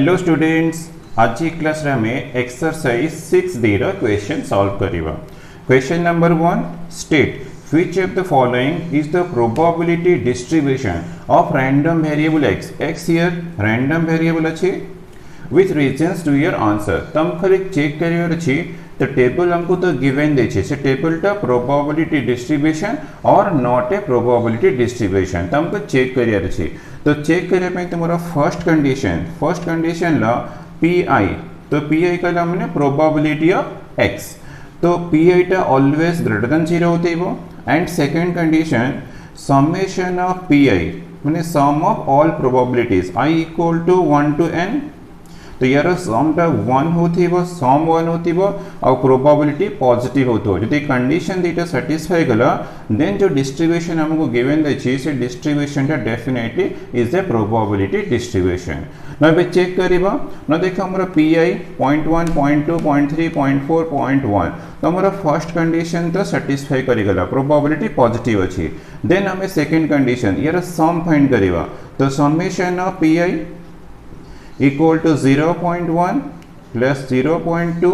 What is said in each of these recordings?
Hello students, आज की class रे हमें एक्सरसाइज 6D रा क्वेश्चन सॉल्व करिवा। Question number 1, state which of the following is the probability distribution of random variable x। x here random variable अछि with reasons to your answer. तम खाली check करियर अछि तो टेबल हमको तो गिवन दे छे, से टेबल टा प्रोबेबिलिटी डिस्ट्रीब्यूशन और नॉट ए प्रोबेबिलिटी डिस्ट्रीब्यूशन तमको चेक करियर अछि। तो चेक करे पे तुम्हारा फर्स्ट कंडीशन ला पी तो पी का मैंने प्रोबेबिलिटी ऑफ एक्स, तो पी टा ऑलवेज ग्रेटर देन 0 होते वो। And second condition summation of P मैंने sum of all probabilities i equal to 1 to n। तो यार सम टा 1 होती वो, सम 1 होती वो और प्रोबेबिलिटी पॉजिटिव होती हो। यदि कंडीशन दीटा सेटिस्फाई गला देन जो डिस्ट्रीब्यूशन हमको गिवन दैछि से डिस्ट्रीब्यूशन टा definitely is a probability distribution. ना बे चेक करिबा ना देखो हमरा पीआई 0.1 0.2 0.3 0.4 0.1 तो हमरा फर्स्ट कंडीशन तो सेटिस्फाई करि गला, प्रोबेबिलिटी पॉजिटिव अछि। देन हमें सेकंड कंडीशन यार सम फाइंड करिबा, तो summation of pi equal to 0.1 plus 0.2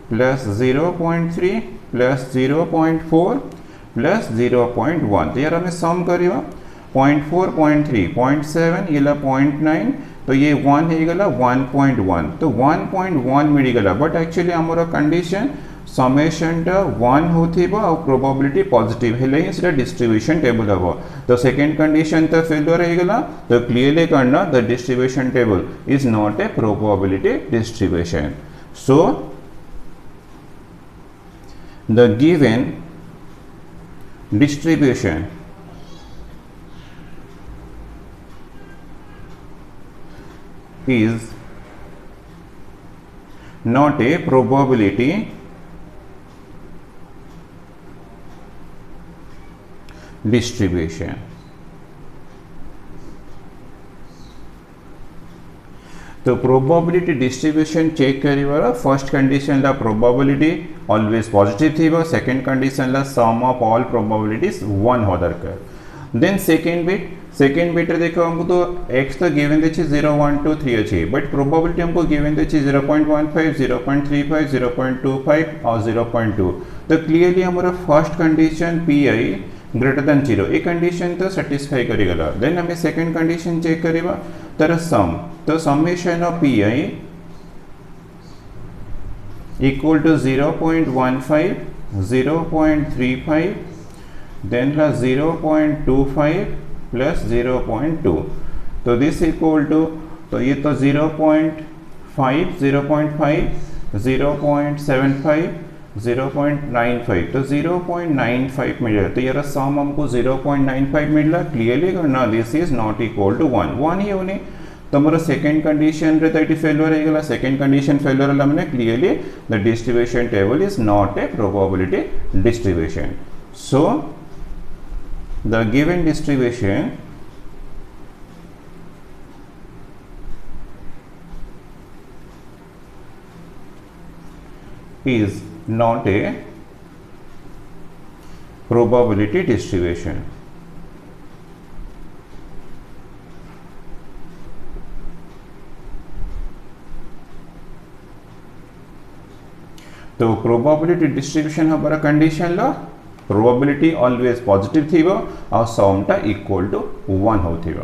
plus 0.3 plus 0.4 plus 0.1। तो यार हमें सम करिवा 0.4 0.3 0.7 ये 0.9 तो ये 1 है गला 1.1 तो 1.1 मिली गला। बट एक्चुअली हमारा कंडीशन समेशन टा 1 होती बा और प्रोबेबिलिटी पॉजिटिव है लेकिन इसका डिस्ट्रीब्यूशन टेबल है। तो सेकंड कंडीशन तो फेल्योर है गला, तो क्लियरली करना the distribution table is not a probability distribution. So the given distribution is not a probability distribution। तो प्रोबेबिलिटी डिस्ट्रीब्यूशन चेक करिवार फर्स्ट कंडीशन ला प्रोबेबिलिटी ऑलवेज पॉजिटिव थी वो, सेकंड कंडीशन ला सम ऑफ ऑल प्रोबेबिलिटीज 1 हो दरकार। Then second bit देखो हमको तो x तो गिवन देछि 0 1 2 3 अछि, बट प्रोबेबिलिटी हमको गिवन देछि 0.15 0.35 0.25 और 0.2। तो क्लियरली हमारा first condition P greater than 0 ये कंडीशन तो सेटिस्फाई करेगा। देन हमें सेकंड कंडीशन चेक करिबा तर सम, तो summation of P equal to 0.15 0.35 then ला 0.25 प्लस 0.2 तो दिस इक्वल टू, तो ये तो 0.5 0.75 0.95 तो 0.95 मिल रहा है। तो यार सम हमको 0.95 मिल रहा, क्लियरली करना this is not equal to 1 ही होने। तो हमारा सेकंड कंडीशन रे दैट फेल्योर है गला, सेकंड कंडीशन फेल्योर है हमने clearly the distribution table is not a probability distribution. So the given distribution is not a probability distribution। तो प्रोबेबिलिटी डिस्ट्रीब्यूशन हमारा कंडीशन लो प्रोबेबिलिटी ऑलवेज पॉजिटिव थी वो और सम टा इक्वल टू 1 होती वो।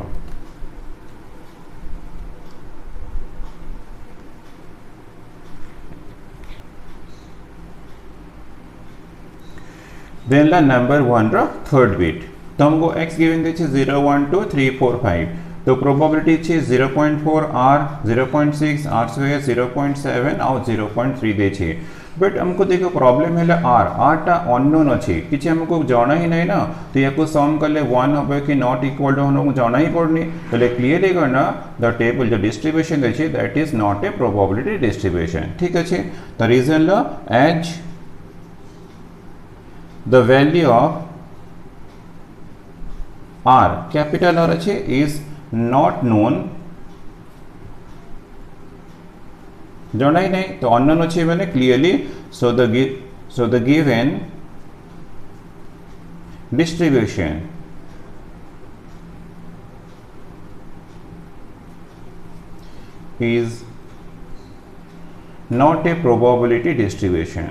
देन ला नंबर 1 रा थर्ड बिट, तो हमको x गिवन दे छे 0 1 2 3 4 5 तो प्रोबेबिलिटी छे 0.4 r 0.6 r स्क्वायर 0.7 और 0.3 दे छे। बट हमको देखो प्रॉब्लम है आर टा अननोन अच्छे किसी हमको जाना ही नहीं ना, तो या सम कले 1 हो कि नॉट इक्वल टू हमको जाना ही पड़नी। तो क्लियरली करना द टेबल जो डिस्ट्रीब्यूशन अच्छे that is not a probability distribution. ठीक अच्छे, तो रीजन ला as the value of R capital R अच्छे इज नॉट नोन, जाना ही नहीं तो अननोन अच्छे मैंने clearly. So the given distribution is not a probability distribution.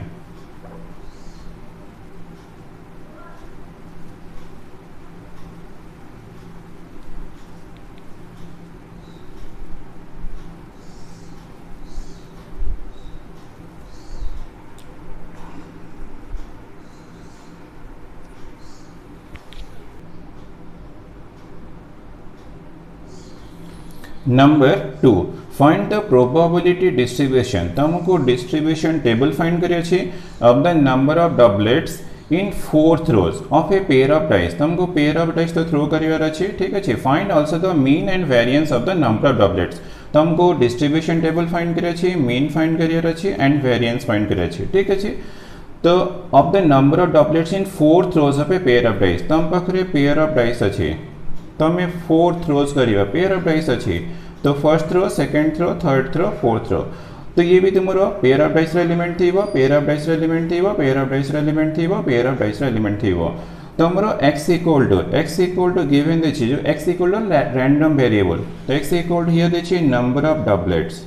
Number 2, find the probability distribution. तुमको distribution table find करिए छी of the number of doublets in 4th rows of a pair of dice. तुमको pair of dice तो throw करिवार अछि, ठीक अछि. Find also the mean and variance of the number of doublets. तुमको distribution table find करिए छी, mean find करिवार अछि and variance find करिए छी, ठीक अछि. तो of the number of doublets in 4th rows of a pair of dice. तुम पाखरे pair of dice अछि, तमे 4th rows करिवा, पेयर ऑफ डाइस अछि, तो first row, second throw, third throw, fourth row, तो ये भी तुमरो पेयर ऑफ डाइस एलिमेंट थीबो, पेयर ऑफ डाइस एलिमेंट थीबो, पेयर ऑफ डाइस एलिमेंट थीबो, पेयर ऑफ डाइस एलिमेंट थीबो. तुमरो x इक्वल टू गिवन देछि जो x equal to random variable, तो x इक्वल टू हियर देछि नंबर ऑफ डबलेट्स.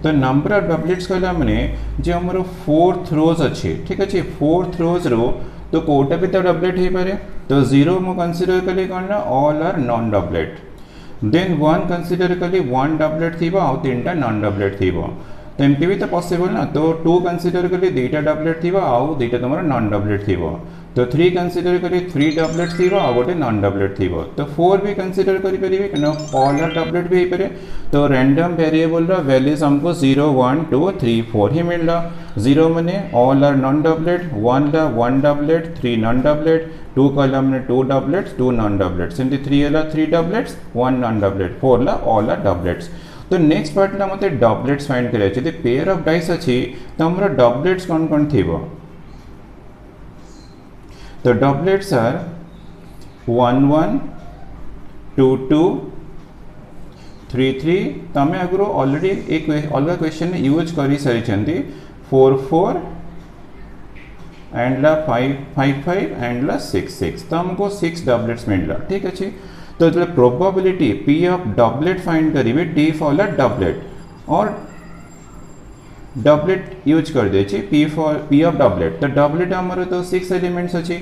तो नंबर ऑफ डबलेट्स कहला माने जे हमर 4th रोज अछि, ठीक अछि. 4th रोज रो तो कोटा भी तो डबलेट हे पारे, तो 0 मो कंसीडर कले करना all are non doublet. Then 1 consider कले 1 डबलेट थीबो आ 3टा नॉन डबलेट थीबो, तो एमटी भी तो पॉसिबल ना. तो 2 कंसीडर कले 2टा डबलेट थीबो आ 2टा तमरा नॉन डबलेट थीबो, तो 3 कंसीडर कले 3 डबलेट थीबो आ गोटे नॉन डबलेट थीबो, तो 4 भी कंसीडर करि परिबे कनो ऑल आर डबलेट भी हे पारे. तो रैंडम वेरिएबल रो वैल्यूज हमको 0 1 2 3 4 ही मिलला. 0 माने ऑल आर नॉन डबलेट, 1 ला 1 डबलेट, 3 नॉन डबलेट, 2 कहला माने 2 डबलेट्स 2 नॉन डबलेट्स, सेमती 3 ला 3 डबलेट्स 1 नॉन डबलेट, 4 ला ऑल आर डबलेट्स. तो नेक्स्ट पार्ट ला मते डबलेट्स फाइंड करे छै. पेयर ऑफ डाइस अछि त हमरा डबलेट्स कोन कोन थिबो, तो डबलेट्स आर 1 1 2 2 3 3. तमे अगरो ऑलरेडी एक अलग क्वेश्चन यूज करी सरी छंती 4 4 एंड ला 5 5 5 एंड ला 6 6, तो हमको 6 डबलेट्स मिलला, ठीक अछि. तो जो probability p of doublet find करिवे d फॉर डबलेट और डबलेट यूज कर दे छी p ऑफ डबलेट. तो डबलेट हमर तो 6 एलिमेंट्स अछि,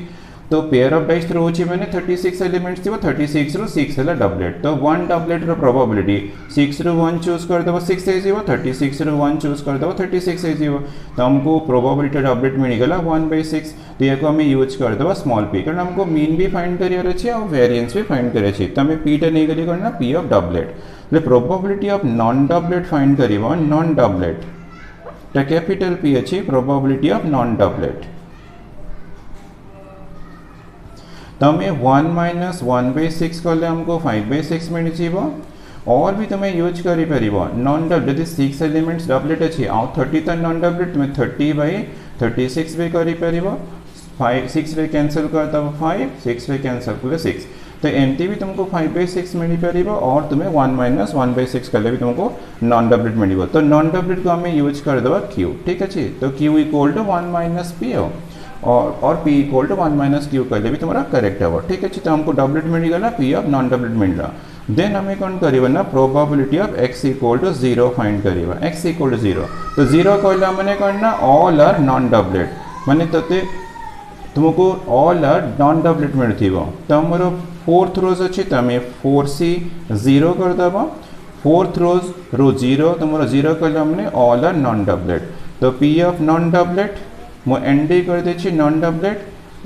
तो पेयर ऑफ डाइस रो अछि माने 36 एलिमेंट्स थिबो, 36 रो 6 हला डबलेट. तो 1 डबलेट रो प्रोबेबिलिटी 6 रो 1 चूज कर देबो 6 हे जीवो, 36 रो 1 चूज कर देबो 36 हे जीवो, तो हमको प्रोबेबिलिटी डबलेट मिल गेला 1/6. तो ये को हम यूज कर देबो स्मॉल p, कारण हमको मीन भी फाइंड करियर अछि और वेरिएंस भी फाइंड करे अछि. तमे p टा नै गली करना p ऑफ डबलेट. ले probability of non doublet find करिवो, नॉन डबलेट ता कैपिटल p अछि, प्रोबेबिलिटी ऑफ नॉन डबलेट तमें 1 माइनस 1/6 कले हमको 5/6 मिल जीवो. और भी तुम्हें यूज करी परिबो नॉन डबलेट 6 एलिमेंट्स डबलेट अछि आ 30 त नॉन डबलेट तुम्हें 30/36 भी करी परिबो. 5 6 रे कैंसिल कर दबो 5 6 रे कैंसिल कर 6, तो एमटी भी तुमको 5/6 मिल परिबो और तुम्हें 1 माइनस 1/6 कले भी तुमको नॉन डबलेट मिलिबो. तो नॉन डबलेट को हमें यूज कर दबो q, ठीक अछि. तो q equal to 1 minus p और p equal to 1 minus q कले भी तुम्हारा करेक्ट है, ठीक है. तो हमको डबलेट मिल गला, p ऑफ नॉन डबलेट मिल रहा. देन हमें कौन करिबा ना probability of x equal to 0 find करिबा. x इक्वल टू 0, तो 0 कहला माने करना ऑल आर नॉन डबलेट, माने तते तुमको ऑल आर नॉन डबलेट मिलथिबो. तो हमरो 4th रोज अछि, तमे 4c 0 कर दबो. 4th रो 0, तुमरो 0 कहला माने ऑल आर नॉन डबलेट. तो p ऑफ नॉन डबलेट मो एनडी कर दे छी non doublet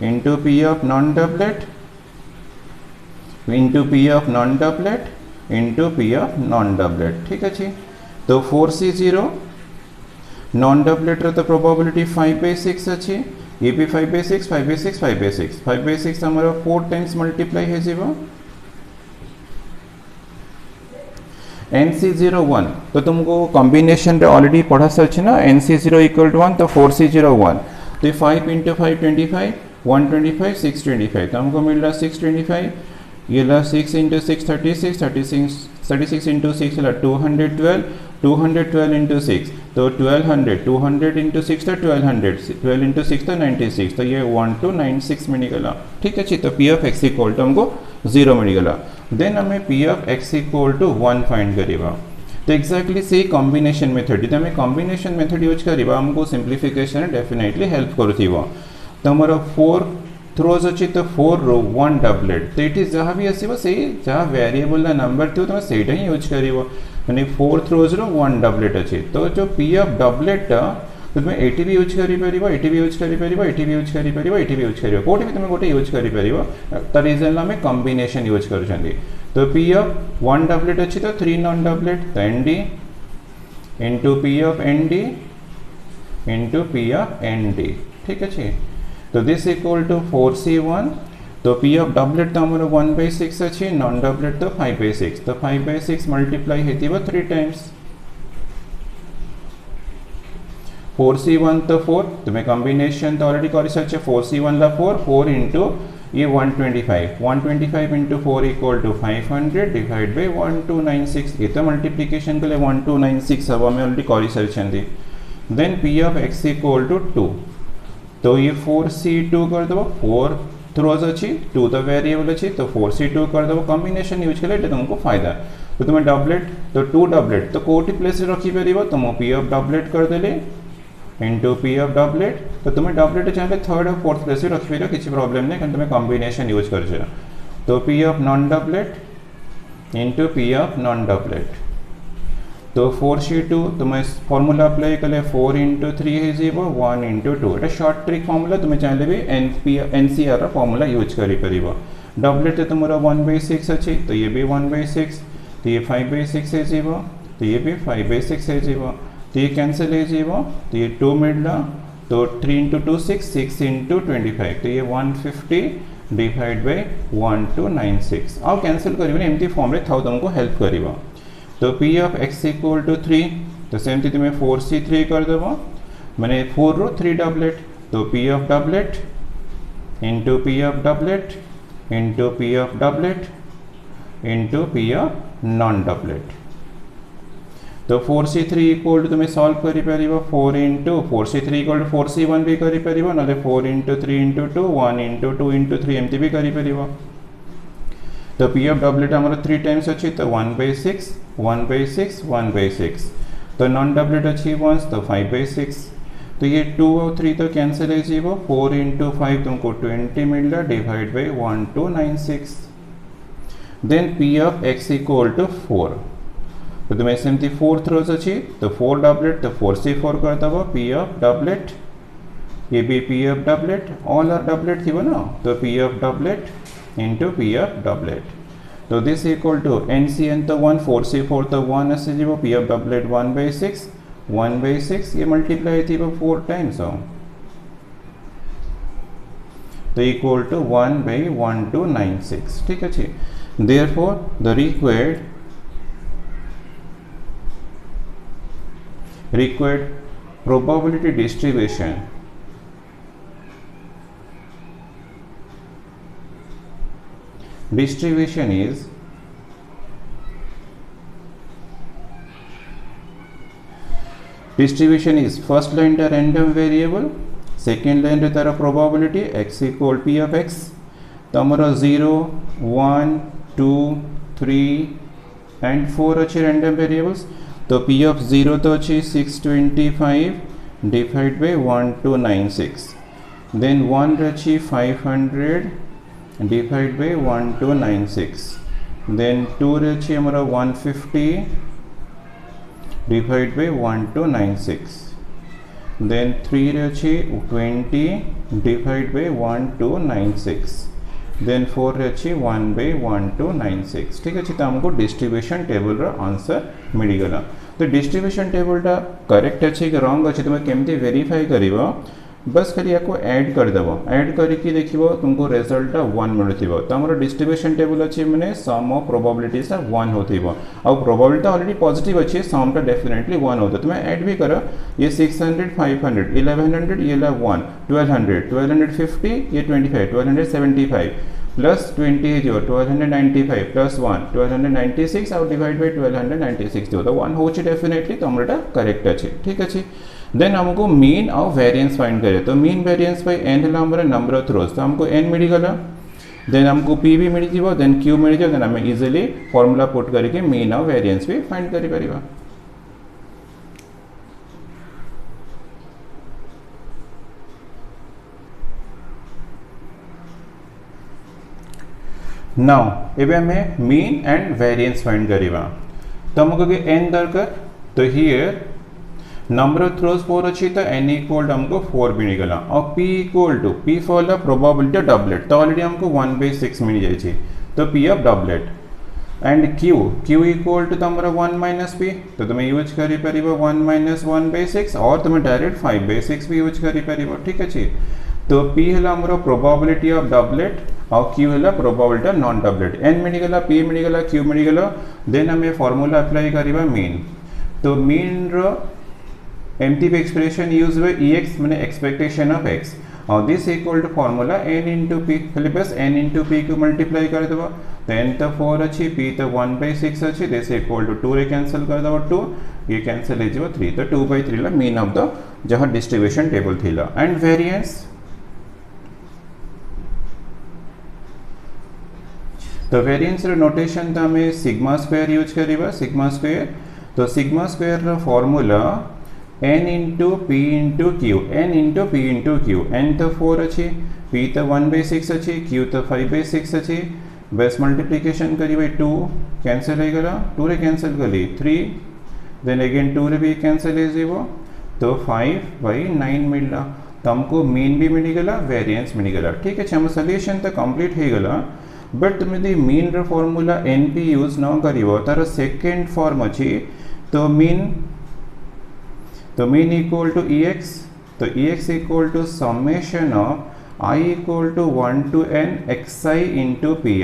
into p of non doublet into p of non doublet into p of non doublet, ठीक अछि. तो 4c0 नॉन डबलेट रो तो प्रोबेबिलिटी 5/6 अछि, ये भी 5/6 5/6 5/6 5/6 हमरो 4 टाइम्स मल्टीप्लाई हे जीवो. NC01 तो तुमको कॉम्बिनेशन रे ऑलरेडी पढ़ा सच ना. NC0 इक्वल टू 1, तो 4C0 1, तो 5 इंटू 5 25 125 625, तो हमको मिल रहा 625. ये ला 6 इंटू 6 36 36 36 into 6 है 212, 212 into 6 तो 1200, 200 into 6 तो 1200, 12 into 6 तो 96, तो ये 1296 मिलगला। ठीक है, तो P of x equal to हमको 0 मिलगला। देन हमें p of x equal to 1 find करिबा। तो एक्जाक्टली से कॉम्बिनेशन मेथड तो हमें कॉम्बिनेशन मेथड यूज करिबा हमको सिंप्लिफिकेशन डेफिनेटली हेल्प करूथिबो। तो हमर 4 थ्रोज अच्छी तो 4 रो 1 डबलेट तो ये जहाँ भी आसो से जहाँ वेरिएबल नंबर थी तुम से यूज कर मैंने 4 थ्रोज रो 1 डबलेट अच्छी तो जो पी ऑफ डबलेट तो तुम एटी भी यूज कर एटी भी यूज कर एटी भी यूज कर एटी भी यूज कर कौटी भी तुम गोटे यूज कर रिजन आम कॉम्बिनेशन यूज कर। तो पी ऑफ 1 डबलेट अच्छी तो 3 नॉन डबलेट तो n d into P of n d into P of n d. ठीक अच्छे, तो दिस इक्वल टू 4C1 तो पी ऑफ डबलेट तो हमारे 1/6 अच्छी नॉन डबलेट तो 5/6 तो 5/6 मल्टीप्लाई होती 3 टाइम्स 4C1 तो 4 तुम्हें कॉम्बिनेशन तो ऑलरेडी कर सकते 4C1 ला 4 इंटू ये 125 into 4 equal to 500 divide by 1296 ये तो मल्टीप्लिकेशन के लिए 1296 हम ऑलरेडी कर सकते। Then P of x equal to 2 तो ये 4C2 कर दो 4 थ्रोज अच्छी 2 तो वेरिएबल अच्छी तो 4C2 कर दो कॉम्बिनेशन यूज कले तुमको फायदा। तो तुम्हें डबलेट तो 2 डबलेट तो कोटी प्लेस रखिपर तुम पी ऑफ डबलेट करदे इंटू पी ऑफ डबलेट तो तुम्हें डबलेट चाहिए 3rd और 4th प्लेस रखिपर किसी प्रॉब्लम नहीं कारण तुम्हें कॉम्बिनेशन यूज कर। तो P of non doublet into P of non doublet तो 4C2 तुम्हें फॉर्मूला अप्लाई कले 4 इंटू 3 है 1 इंटू 2 ये शॉर्ट ट्रिक फॉर्मूला तुम्हें चाहिए भी एनसीआर फॉर्मूला यूज कर डबलेट तो तुम्हारा 1/6 अच्छी तो ये भी 1/6 तो ये 5/6 है तो ये भी 5/6 है तो ये कैंसिल है तो ये 2 मिलला तो 3 इंटू 2 6 इंटू 25 तो ये 150 डिवाइड बाई 1296 आउ कैंसिल कर एमती फॉर्म रे था तुमको हेल्प कर। तो P of x equal to 3 तो सेमती तुम्हें 4C3 कर देव मैंने 4 रो 3 डबलेट तो P of doublet into P of doublet into P of doublet into P of non doublet. तो 4C3 इक्वल टू तुम्हें सॉल्व कर 4 into 4C3 equal to 4C1 भी कर ना 4 इंटू 3 इंटू 2 1 इंटू 2 इंटू 3 एमती भी कर। तो पी ऑफ डबलेट हमारा 3 टाइम्स अच्छी तो 1/6 1/6 1/6 तो नॉन डबलेट अच्छी वंस तो 5/6 तो ये 2 और 3 तो कैंसिल है 4 इंटू 5 तुमको 20 मिलता divide by 1296। Then P of x equal to 4 तो तुम्हें सेमती 4 थ्रोज अच्छी तो 4 डबलेट तो 4C4 कर दब पी ऑफ डबलेट ये भी p of doublet all are doublet थी ना तो P of doublet into P of doublet तो दिस इक्वल टू एनसीएन तो 1 4C4 तो 1 आसे पी ऑफ डबलेट 1/6 ये मल्टीप्लाई थी 4 टाइम्स तो इक्वल टू 1/1296। ठीक अच्छे, therefore the required probability distribution is first line the random variable second line the Tara probability x equal p of x तो हमारा 0 1 2 3 and 4 अच्छे random variables तो p of 0 तो अच्छी 625 डिवाइड बाई 1296 देन 1 अच्छी 500 divide by 1296 then 2 अच्छी हमारा 150 divide by 1296 then 3 अच्छी 20 डिवाइड बाई 1296 देन 4 अच्छी 1/1296। ठीक अच्छे, तो हमको डिस्ट्रीब्यूशन टेबल आंसर मिलगला। तो डिस्ट्रीब्यूशन टेबल करेक्ट अच्छे कि रॉन्ग अच्छे तुम्हें केमती वेरीफाई कर बस खाली आपको ऐड करदेव ऐड करके देख तुमको रिजल्ट 1 मिलूब तो हमारा डिस्ट्रीब्यूशन टेबल अच्छे मैंने सम ऑफ प्रोबेबिलिटीज 1 होती आउ प्रोबेबिलिटी ऑलरेडी पॉजिटिव अच्छे सम टा डेफिनेटली 1 होता तुम्हें ऐड भी कर ये 600 500 1100 ये 1 1200 1250 ये 25 1275 प्लस 20 जो 1295 प्लस 1 1296 आउ डिवाइड बाय 1296 जो तो 1 होची डेफिनेटली तो हमरटा करेक्ट अछि ठीक अछि। देन हमको मीन और वेरिएंस फाइंड करे तो मीन वेरिएंस बाय n हला हमर नंबर ऑफ थ्रोज तो हमको n मिली गला देन हमको p भी मिली जीवो देन q मिली जाय देन हम इजीली फार्मूला पुट करके मीन और वेरिएंस भी फाइंड करि परिबा। नाउ एबे हमें मीन एंड वेरिएंस फाइंड करिबा तो हमको के n दरकार तो हियर नंबर ऑफ थ्रोज 4 अछि तो n इक्वल टू हमको 4 मिल गला और p equal to p for the probability doublet तो ऑलरेडी हमको 1/6 मिल जाय छी तो p of doublet and q equal to हमरा 1 माइनस p तो तुम यूज करि परिबो 1 माइनस 1/6 और तुम डायरेक्ट 5/6 भी यूज करि परिबो ठीक अछि। तो p हला हमरो प्रोबेबिलिटी ऑफ डबलेट और q हला probability of non doublet n मिल गला p मिल गला q मिल गला देन हमें फार्मूला अप्लाई करिबा मीन तो मीन रो एमटी एक्सप्रेशन यूज बाय ex माने एक्सपेक्टेशन ऑफ x और this equal to formula n into p खाली बस n into p को मल्टीप्लाई कर देबो तो n तो 4 अछि p तो 1/6 अछि दिस इक्वल टू 2 रे कैंसिल कर देबो 2 ये कैंसिल हो जेबो 3 तो 2/3 ला मीन ऑफ द जहां डिस्ट्रीब्यूशन टेबल थिला एंड वेरिएंस तो वेरिएंस रो नोटेशन तो हमें सिग्मा स्क्वायर यूज करिबा सिग्मा स्क्वायर तो sigma square rho formula n into p into q n into p into q n तो 4 अछि p तो 1/6 अछि q तो 5/6 अछि बस मल्टीप्लिकेशन करिबे 2 कैंसिल हो गला 2 रे कैंसिल कली 3 देन अगेन 2 रे भी कैंसिल हो जेबो तो 5/9 मिलला तो हमको मीन भी मिल गला वेरिएंस मिल गला ठीक है। हम सॉल्यूशन तो कंप्लीट हो गला बट तुम यदि मीन रो फार्मूला np यूज न करिवो तार सेकंड फॉर्म अछि तो मीन इक्वल टू ex तो ex equal to summation of I equal to 1 to n xi into pi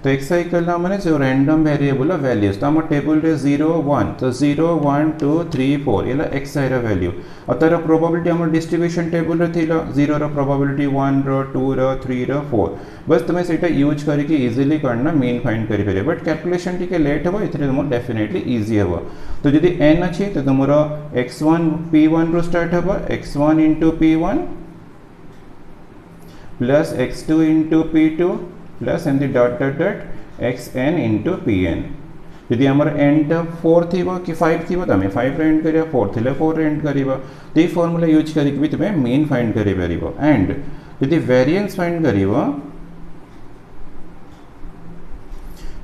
तो xi कला माने जो रैंडम वेरिएबल वैल्यूज तो हम टेबल रे 0 1 तो 0 1 2 3 4 एला xi रा वैल्यू और तार प्रोबेबिलिटी हम डिस्ट्रीब्यूशन टेबल रे थिला 0 रा प्रोबेबिलिटी 1 रा 2 रा 3 रा 4 बस तुमे सेटा यूज करके इजीली करना मीन फाइंड करि परिबे बट कैलकुलेशन टिके लेट हो इथरे तुम डेफिनेटली इजी हो तो यदि n अछि तो तुमरो x1 p1 रो स्टार्ट हो x1 into p1 plus x2 into p2 plus and dot dot dot xn into pn यदि हमर n तो 4 थिबो कि 5 थिबो त हमें 5 रे एंड करिया 4 थिले 4 रे एंड करिबो तो ई फार्मूला यूज करके भी तुमे मीन फाइंड करि परिबो एंड यदि वेरिएंस फाइंड करिबो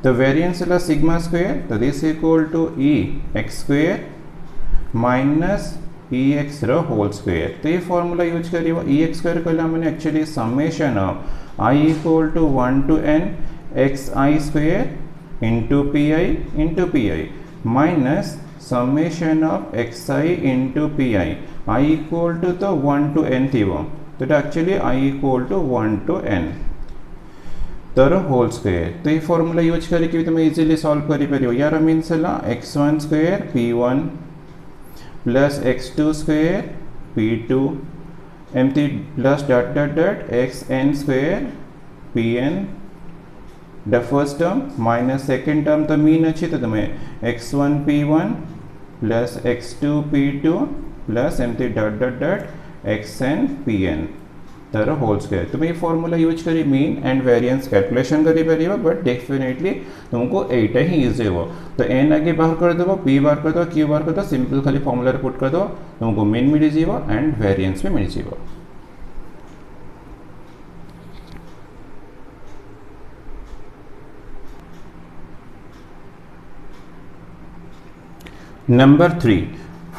तो वेरिएंस ला सिग्मा स्क्वायर तो this equal to e x square minus ex रो होल स्क्वायर तो ये फार्मूला यूज करिबो ex स्क्वायर कहला माने actually summation of I equal to 1 to n xi square into pi minus summation of xi into pi I equal to तो 1 to n थिबो तो actually I equal to 1 to n तर whole square तो ये formula use करके भी तुम easily solve करि परियो यार मींस ला x1 square p1 plus x2 square p2 एमती plus dot dot dot xn square pn the first term minus second term तो मीन अछि तो तुम्हें x1 p1 plus x2 p2 प्लस एमती डॉट डॉट डॉट xn pn तर होल स्क्वायर तुम ये फार्मूला यूज करी मीन एंड वेरिएंस कैलकुलेशन करी परिबो बट डेफिनेटली तुमको एटा ही इजी हो तो n आगे बाहर कर देबो p बाहर कर दो q बाहर कर दो सिंपल खाली फार्मूला पुट कर दो तुमको मीन मिल जीवो एंड वेरिएंस भी मिल जीवो। Number 3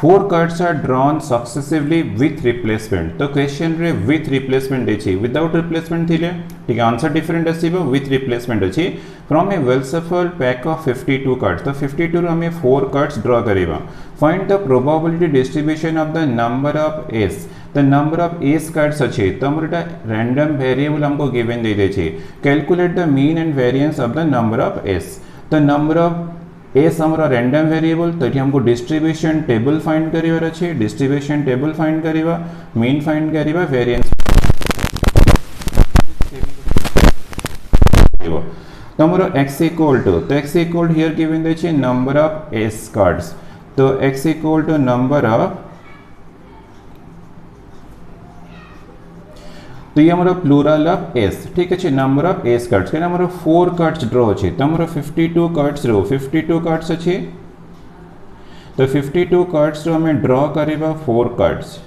4 cards are drawn successively with replacement तो क्वेश्चन रे with replacement अछि without replacement थिले ठीक है आंसर डिफरेंट आसीबो with replacement अछि from a well shuffled pack of 52 cards तो 52 रो हमें 4 cards ड्रा करिबा find the probability distribution of the number of s the number of s cards अछि तो हमरटा रैंडम वेरिएबल हमको गिवन दे दै छै calculate the mean and variance of the number of s तो नंबर ऑफ एस हमारा रैंडम वेरिएबल तो हमको डिस्ट्रीब्यूशन टेबल फाइंड करिवार अछि डिस्ट्रीब्यूशन टेबल फाइंड करिवा मीन फाइंड करिवा वेरिएंस तुमरो x इक्वल टू, तो x इक्वल हियर गिवन दे छी नंबर ऑफ s कार्ड्स, तो x equal to number of, तो ये हमारा प्लूरल ऑफ s, ठीक है, नंबर ऑफ s कार्ड्स के हमारा 4 कार्ड्स ड्रॉ अछि, तो हमारा 52 कार्ड्स रो 52 कार्ड्स अछि, तो 52 कार्ड्स रो हमें ड्रॉ करिबा 4 कार्ड्स,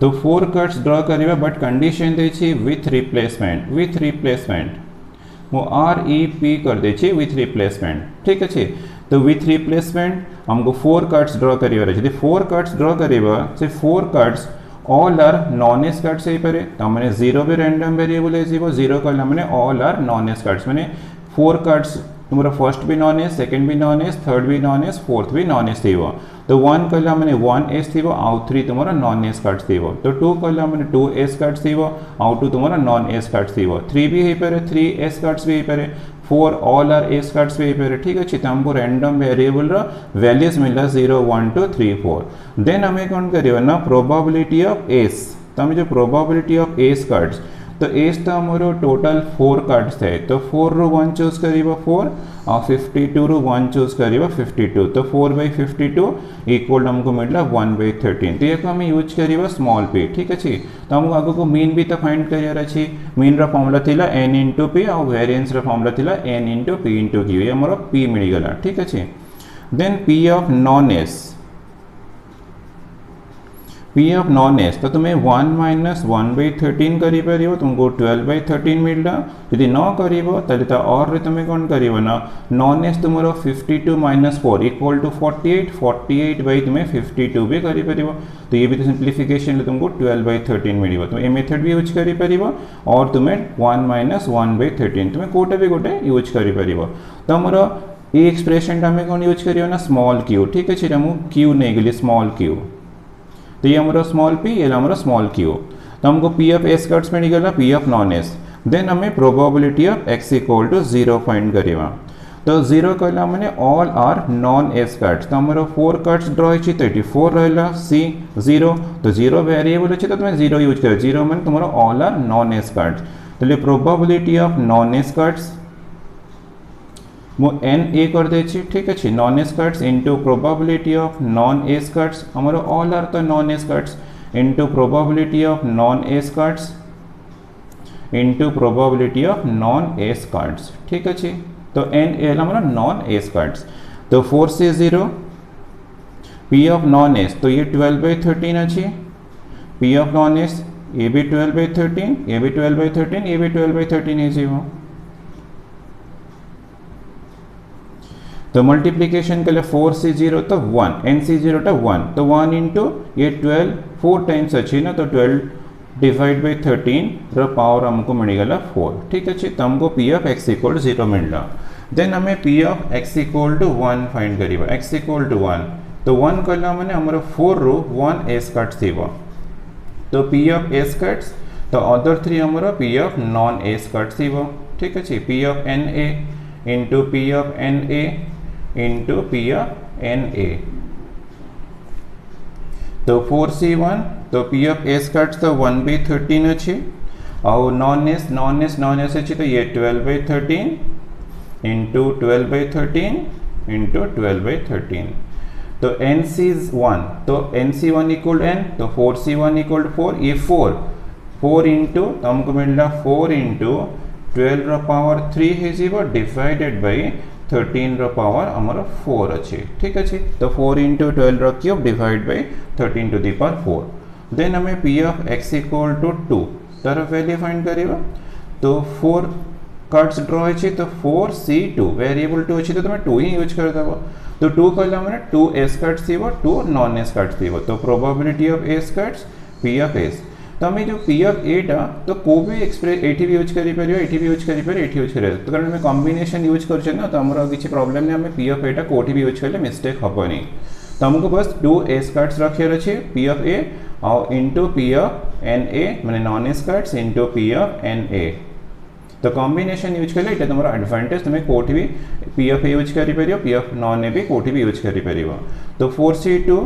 तो 4 कार्ड्स ड्रॉ करिबा बट कंडीशन दे छी विथ रिप्लेसमेंट मो REP कर दे छी विथ रिप्लेसमेंट, ठीक है, तो विथ रिप्लेसमेंट हमको 4 कार्ड्स ड्रॉ करिबा रही, यदि 4 कार्ड्स ड्रॉ करिबा से 4 cards all are non ace cards हे पारे, तो मैंने 0 भी रैंडम वेरिएबल है, 0 कल मैंने all are non ace cards, मैंने 4 कार्ड्स तुम्हारा फर्स्ट भी नॉन एस, सेकंड भी नॉन एस, थर्ड भी नॉन एस, फोर्थ भी नॉन एस थी, तो 1 कल मैंने 1 एस थी, आउ 3 तुम्हारा नॉन एस कार्ड्स थी, तो 2 कल मैंने 2 एस कार्ड्स थी, आउ 2 तुम्हारा नॉन एस कार्ड्स थी, 3 भी है पारे, 3 एस कार्ड्स भी है पारे, 4 ऑल आर एस कार्ड्स भी है पारे, ठीक है, तो हमको रैंडम वेरिएबल रा वैल्यूज मिला 0 1 2 3 4, देन हमें कौन करियो ना प्रोबेबिलिटी ऑफ एस, तो हमें जो प्रोबेबिलिटी ऑफ एस कार्ड्स, तो एस तो हमारो टोटल 4 कार्ड्स थे, तो 4 रो 1 चूज करिबा 4 और 52 रो 1 चूज करिबा 52, तो 4/52 इक्वल हमको मिलला 1/13, तो ये को हमें यूज करिबा स्मॉल p, ठीक है, तो हमको आगे को मीन भी तो फाइंड करियर अछि, मीन रा फार्मूला थिला n * p और वेरिएंस रा फार्मूला थिला n * p * q, ये हमरो p मिल गला, ठीक है, then p of non ace, P of non ace, तो तुम्हें 1 - 1/13 करी परियो, तुमको 12/13 मिलला, यदि न करिवो तले तो और तुम्हें कौन करिवो ना नॉन एस तुम्हारा 52 - 4 इक्वल टू 48, 48 बाई तुम्हें 52 भी करी परिवो, तो ये भी तो सिंप्लीफिकेशन तुमको 12/13 मिलिवो, तुम ये मेथड भी यूज करी परिवो, और तुम्हें 1 - 1/13 तुम्हें कोटे भी कोटे यूज करी परिवो, तो हमारा ये एक्सप्रेशन हमें कौन यूज करियो ना स्मॉल q, ठीक है, हम q नहीं गली स्मॉल q, तो ये हमारा स्मॉल p, ये हमारा स्मॉल q, तो हमको p ऑफ s कार्ड्स में निकला p of non s, then हमें probability of x equal to 0 find करिवा, तो 0 कहला मैंने all are non ace cards, तो हमारा 4 कार्ड्स ड्रॉ अछि, तो 84 रहला c 0, तो 0 वेरिएबल अछि, तो तुम्हें 0 यूज करो, 0 मैंने तुम्हारा all are non ace cards, तो ये probability of non ace cards वो n a कर दे, ठीक है, non ace cards into probability of non ace cards, हमारा ऑल आर तो non ace cards into probability of non ace cards into probability of non ace cards, ठीक है, तो n a हमारा नॉन एस कार्ड्स, तो 4 से 0 p of non ace, तो ये 12/13 अच्छी, p ऑफ नॉन एस ये भी 12/13, ये भी 12/13, ये भी 12/13 है जी, वो तो मल्टीप्लिकेशन के लिए 4 से 0 तो 1, n से 0 तो 1, तो 1 इंटू ये 12 4 टाइम्स अच्छी ना, तो 12 डिवाइड बाई 13 रो पावर हमको मिलेगा 4, ठीक है, तो हमको p ऑफ x इक्वल 0 मिलला, देन हमें p of x equal to 1 find करिबा, x इक्वल टू 1, तो 1 करला मैंने हमारा 4 रो 1 s कट्स थी, तो p ऑफ s कट्स, तो अदर 3 हमारा p of non s cuts थी, ठीक है, p of na into p of na into p of na, तो 4c1, तो p ऑफ s कट्स तो 1/13 अच्छी, और नॉन एस अच्छी, तो ये 12/13 इंटू 12/13 इंटू 12/13, तो nc1, तो nc1 इक्वल n, तो 4c1 इक्वल 4, ये 4 इंटू, तो हमको मिल रहा 4 इंटू 12 रो पावर 3 है जी, वो डिवाइडेड बाई 13 रो पावर हमारा 4 अच्छी, ठीक है, तो 4 इंटू 12 रो cube divide by 13 to the power 4, then हमें p of x equal to 2 तार वैल्यू फाइंड करिबा, तो 4 कार्ड्स ड्रॉ अच्छी, तो 4c2 वेरिएबल 2 अच्छी, तो तुम्हें 2 ही यूज कर देबो, तो 2 कहला मैंने 2 s कार्ड्स थी, 2 नॉन एस कार्ड्स थी, तो probability of s cards p of s, तो हमें जो p ऑफ 8 तो को भी एक्सप्रेस 80 भी यूज करी परियो, 80 भी यूज करी परियो, 80 यूज करे, तो कारण में कॉम्बिनेशन यूज कर छ ना, तो हमरा किछि प्रॉब्लम नै, हमें p ऑफ 8 कोठी भी यूज करले मिस्टेक हबनी, तो हमको बस 2 s कार्ड्स रखे अछि p ऑफ a और इनटू p ऑफ na माने non ace cards into p of na, तो कॉम्बिनेशन यूज करले एटा तुम्हारा एडवांटेज, तुम्हें कोठी भी p ऑफ a यूज करी परियो, p ऑफ नॉन a भी कोठी भी यूज करी परियो, तो 4c2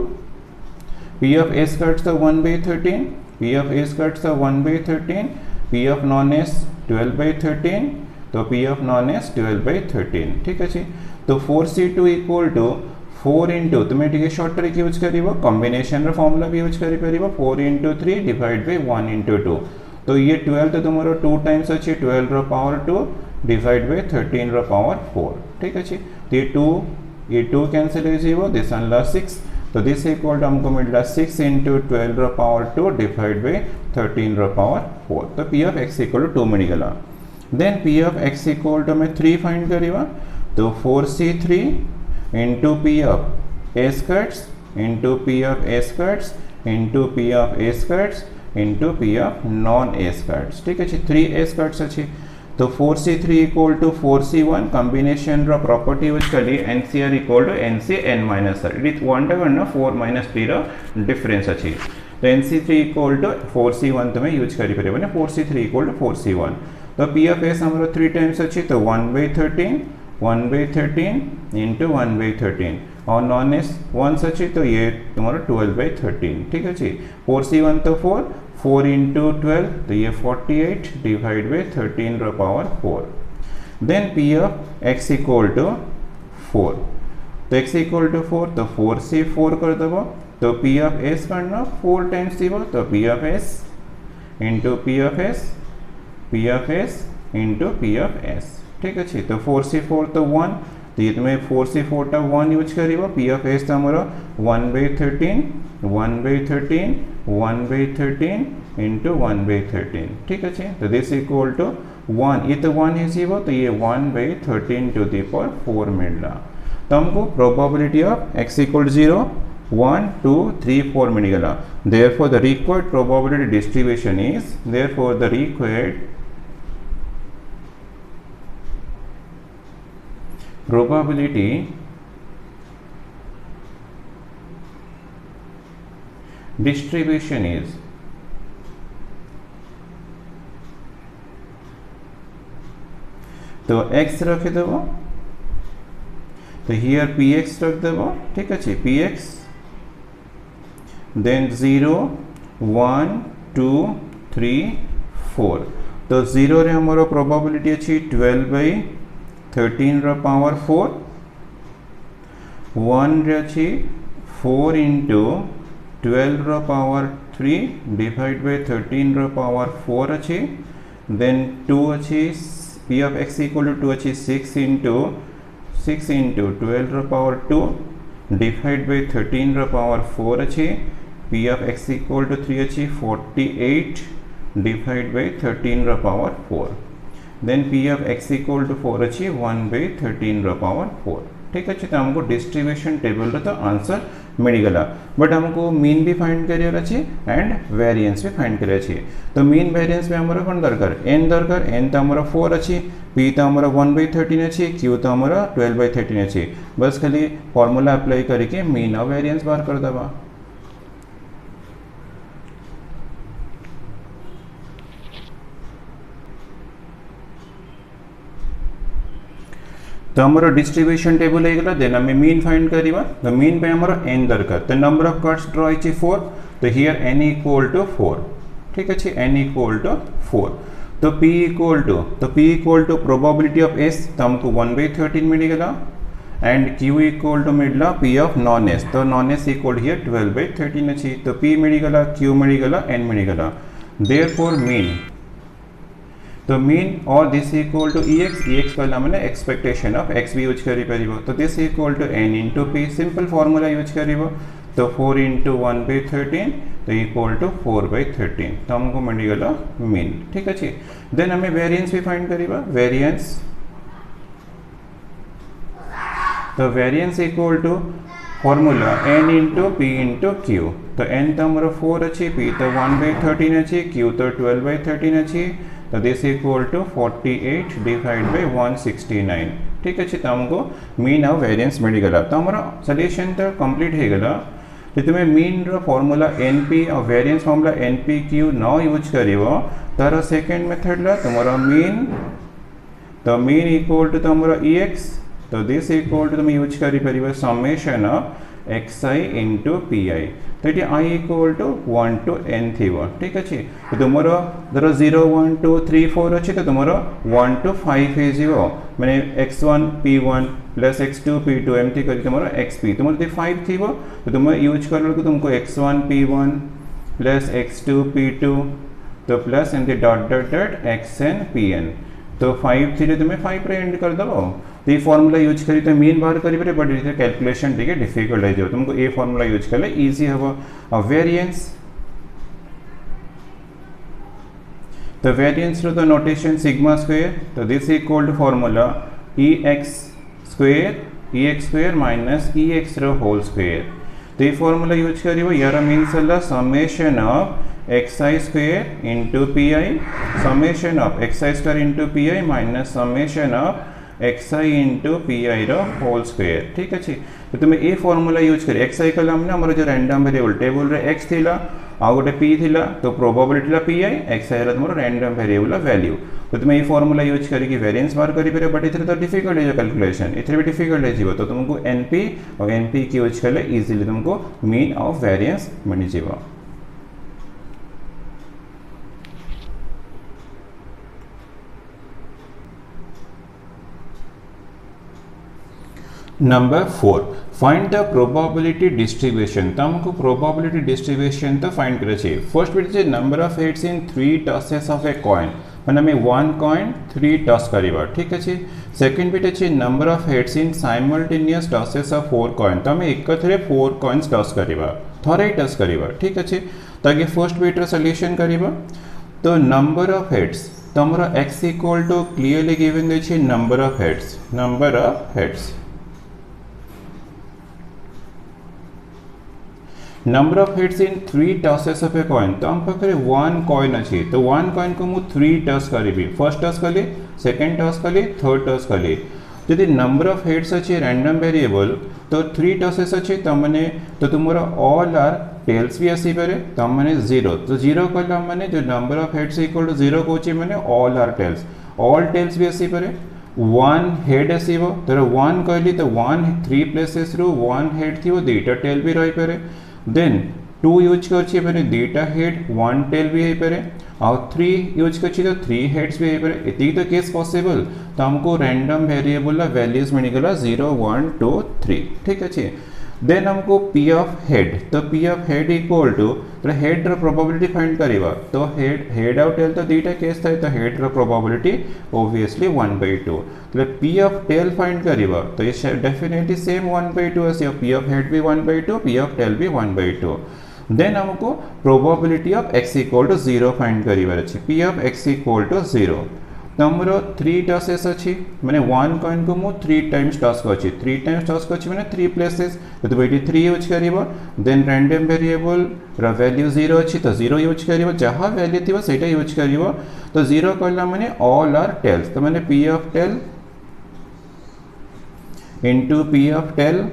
p of s cards तो 1/13, p of s cuts 1/13 P of non S 12/13 तो पी ऑफ नॉन एस 12/13 ठीक अच्छे। तो 4c2 इक्वल टू 4 इंटू तुम्हें टे शॉर्ट ट्रिक यूज कर कॉम्बिनेशन फॉर्मूला भी यूज कर 4 इंटू 3 डिवाइड बाय 1 इंटू 2 तो ये 12 तो तुम 2 टाइम्स अच्छे 12 पावर 2 डिवाइड बाय 13 पावर 4 ठीक अच्छे। तो ये 2 कैंसिल हो दिस 6 तो दिस इक्वल टू हमको मिल रहा 6 into 12 power 2 divide by 13 power 4 तो P of x equal to 2 मिलगला। देन P of x equal to में 3 फाइंड करिवा तो 4c3 into P of A squares into P of A squares into P of A squares into P of non A squares ठीक अच्छे 3 A squares अच्छे। तो 4c3 equal to 4c1 combination property use करी NCR equal to n c n minus r it one time 4 minus 3 difference अच्छी तो NC3 equal to 4c1 तुम्हें use करी 4c3 equal to 4c1 तो पी ऑफ एस हमारा 3 times अच्छी तो 1/13 into 1/13 और नॉन एस 1 अच्छी तो ये तुम्हारा 12/13 ठीक है जी। 4c1 तो 4 इंटू 12 तो ये 48 divide by 13 power 4। Then P of x equal to 4 तो एक्स इक्वल टू 4 तो 4 से 4 कर दब तो पी ऑफ एस करना 4 टाइम्स दीब तो P of S into P of S into P of S ठीक अच्छे। तो 4 से 4 तो 1 तो ये तुम्हें 4 से 4 टा 1 यूज कर पी ऑफ एस तो हमारा 1/13 इंटू 1/13 ठीक अच्छे। तो दिस इक्वल टू 1 ये तो 1 है तो ये 1/13 टू द पावर 4 मिल रहा। तो हमको प्रोबेबिलिटी ऑफ x इक्वल 0 1 2 3 4 मिल गया। Therefore the required probability distribution is therefore the required probability distribution is तो x रख देव तो हियर px रख देव ठीक अच्छे px देन 0 1 2 3 4 तो 0 रे हमारा प्रोबेबिलिटी अच्छी 12/13 पावर 4 1 रे अच्छी 4 into 12 power 3 divide by 13 power 4 अच्छी देन 2 अच्छी p of x equal to 2 अच्छी 6 into 12 power 2 divide by 13 power 4 अच्छी p of x equal to 3 अच्छी 48 divide by 13 power 4 then P of x equal to 4 अच्छी 1/13 power 4 ठीक अच्छे। तो हमको डिस्ट्रीब्यूशन टेबल तो आंसर मिलगला बट हमको मीन भी फाइंड कर अच्छे एंड वेरिएंस भी फाइंड कर अच्छे। तो मीन वेरिएंस में हमारा कौन दरकार एन दरकार एन तो हमारा 4 अच्छी पी तो हमारा 1/13 अच्छी क्यू तो हमारा 12/13 अच्छी बस खाली फॉर्मूला अप्लाई करके मीन और वेरिएंस बाहर कर दबा। तो हमारा डिस्ट्रीब्यूशन टेबल है देन हमें मीन फाइंड करिवा तो मीन पे हमारा n दरकार तो नंबर ऑफ कार्ड्स ड्रॉ है 4 तो हियर n इक्वल टू 4 ठीक है n इक्वल टू 4 तो p equal to probability of s तो हमको 1/13 मिलेगा एंड q इक्वल टू मिलला p ऑफ नॉन s तो नॉन s इक्वल हियर 12/13 अच्छी तो p मिलेगा q मिलेगा n मिलेगा देयरफॉर मीन तो मीन और दिस इक्वल टू ex का मैंने एक्सपेक्टेशन ऑफ x भी यूज करी परिबो तो this equal to n into p simple formula use करिबो तो 4 इंटू 1/13 तो इक्वल टू 4/13 तो हमको मिलेगा मीन ठीक है। देन हमें वेरिएंस भी फाइंड करिबा वेरिएंस तो variance equal to formula n into p into q तो n तो हमारा 4 अच्छी p तो 1/13 अच्छी q तो 12/13 अच्छी तो this equal to 48 divide by 169 ठीक है। तो हमको मीन और वेरिएंस मिलगला तो हमारा सॉल्यूशन तो कंप्लीट हो गला। तो तुम्हें मीन फॉर्मूला np और वेरिएंस फॉर्मूला npq न यूज करिवो तार सेकेंड मेथड ला तुम्हारा मीन तो मीन इक्वल टू तुम्हारा ex तो दिस इक्वल टू तुम यूज करी परिबो summation of xi into pi तो ये I equal to 1 to n थी ठीक अच्छे तो तुम धर 0 1 2 3 4 अच्छे तो तुम 1 to 5 हो मैंने x1 p1 plus x2 p2 एमती कर तुम xp तुम 5 थी तो तुम यूज कर लो तुमको x1 p1 plus x2 p2 तो प्लस एमती डॉट डॉट डॉट xn pn तो 5 थी तुम्हें 5 रे एंड कर दबो तो ये फॉर्मूला यूज करी तो मीन बाहर करी पड़े बट ये कैलकुलेशन टिके डिफिकल्ट है जो तुमको ये फॉर्मूला यूज करले इजी हबो और वेरिएंस तो वेरिएंस रो तो नोटेशन सिग्मा स्क्वायर तो this equal to formula ex square minus ex रो होल स्क्वायर तो ये फॉर्मूला यूज करिवो यार मींस अल्ला summation of xi square into pi summation of xi square into pi minus summation of xi into p i whole square ठीक अच्छे तो तुम्हें ये फॉर्मूला यूज कर xi कला हमने हमारा जो रैंडम वेरिएबल टेबल रे x थिला आ गोटे p थिला तो प्रोबेबिलिटी ला pi xi रा तुम रैंडम वेरिएबल वैल्यू तो तुम्हें ये फॉर्मूला यूज करके वेरिएंस बाहर करी परे बट इथरे तो डिफिकल्ट है जो कैलकुलेशन इथरे भी डिफिकल्ट है जीवो तो तुमको np और np की यूज करले इजीली तुमको मीन ऑफ वेरिएंस मिल जीवो number 4 find the probability distribution तो हमको प्रोबेबिलिटी डिस्ट्रीब्यूशन तो फाइंड करे चाहिए फर्स्ट बिट है number of heads in 3 tosses of a coin माने हमें 1 कॉइन 3 टॉस करिबा ठीक अछि सेकंड बिट है number of heads in simultaneous tosses of 4 coin तो हमें एकथरे 4 कॉइन्स टॉस करिबा थरे टॉस करिबा ठीक अछि तो आगे फर्स्ट बिट रो सॉल्यूशन करिबा तो नंबर ऑफ हेड्स तो हमरा x equal to clearly given दै छै number of heads number of heads in 3 tosses of a coin तो हम पाखे 1 कॉइन अच्छी तो 1 कॉइन को मु 3 टॉस करी फर्स्ट टॉस कली सेकंड टॉस कली थर्ड टॉस कली यदि नंबर ऑफ हेड्स अच्छी रैंडम वेरिएबल तो 3 टॉसेस अच्छी तो मैंने तो तुम्हारा ऑल आर टेल्स भी आसी पारे तो मैंने 0 तो 0 कला मैंने जो number of heads equal to 0 कोची मैंने all are tails all tails भी आसी पारे 1 हेड आसीबो तर 1 कहली तो 1 3 प्लेसेस रो 1 हेड थी वो दुईटा टेल भी रही पारे देन 2 यूज करछि माने दुईटा हेड 1 टेल भी हे पारे और 3 यूज करछि तो 3 हेड्स भी हे पारे एति तो केस पॉसिबल तो हमको रैंडम वेरिएबल ला वैल्यूज मिल गला 0 1 2 3 ठीक अछि देन हमको p ऑफ हेड तो p of head equal to तो हेड रो प्रोबेबिलिटी फाइंड करिवा तो हेड और टेल तो दुईटा केस था तो हेड रो प्रोबेबिलिटी ऑब्वियसली 1/2 तो p ऑफ टेल फाइंड करिवा तो ये डेफिनेटली सेम 1/2 आसी p ऑफ हेड भी 1/2 p ऑफ टेल भी 1/2 देन हमको probability of x equal to 0 find करिवार अछि p of x equal to 0 number 3 tosses अच्छी मैंने 1 कॉइन को मु 3 टाइम्स टॉस करछि 3 टाइम्स टॉस करछि माने 3 प्लेसेस तो बेटी 3 यूज करिवो देन रैंडम वेरिएबल रा वैल्यू 0 अच्छी तो 0 यूज करिवो जहां वैल्यू थिबो सेटा यूज करिवो तो 0 करला माने ऑल आर टेल्स तो माने p of tail into p of tail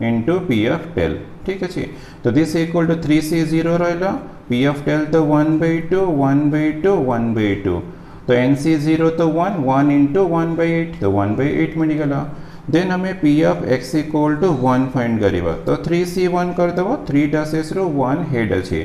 into p of tail ठीक अछि तो दिस इक्वल टू 3c 0 रहला p ऑफ टेल तो 1/2 1/2 1/2 तो nc 0 तो 1 1 इंटू 1/8 तो 1/8 मिल गला देन हमें p of x equal to 1 find करिबा तो 3c 1 कर दबो 3 टॉसेस रो 1 हेड अछि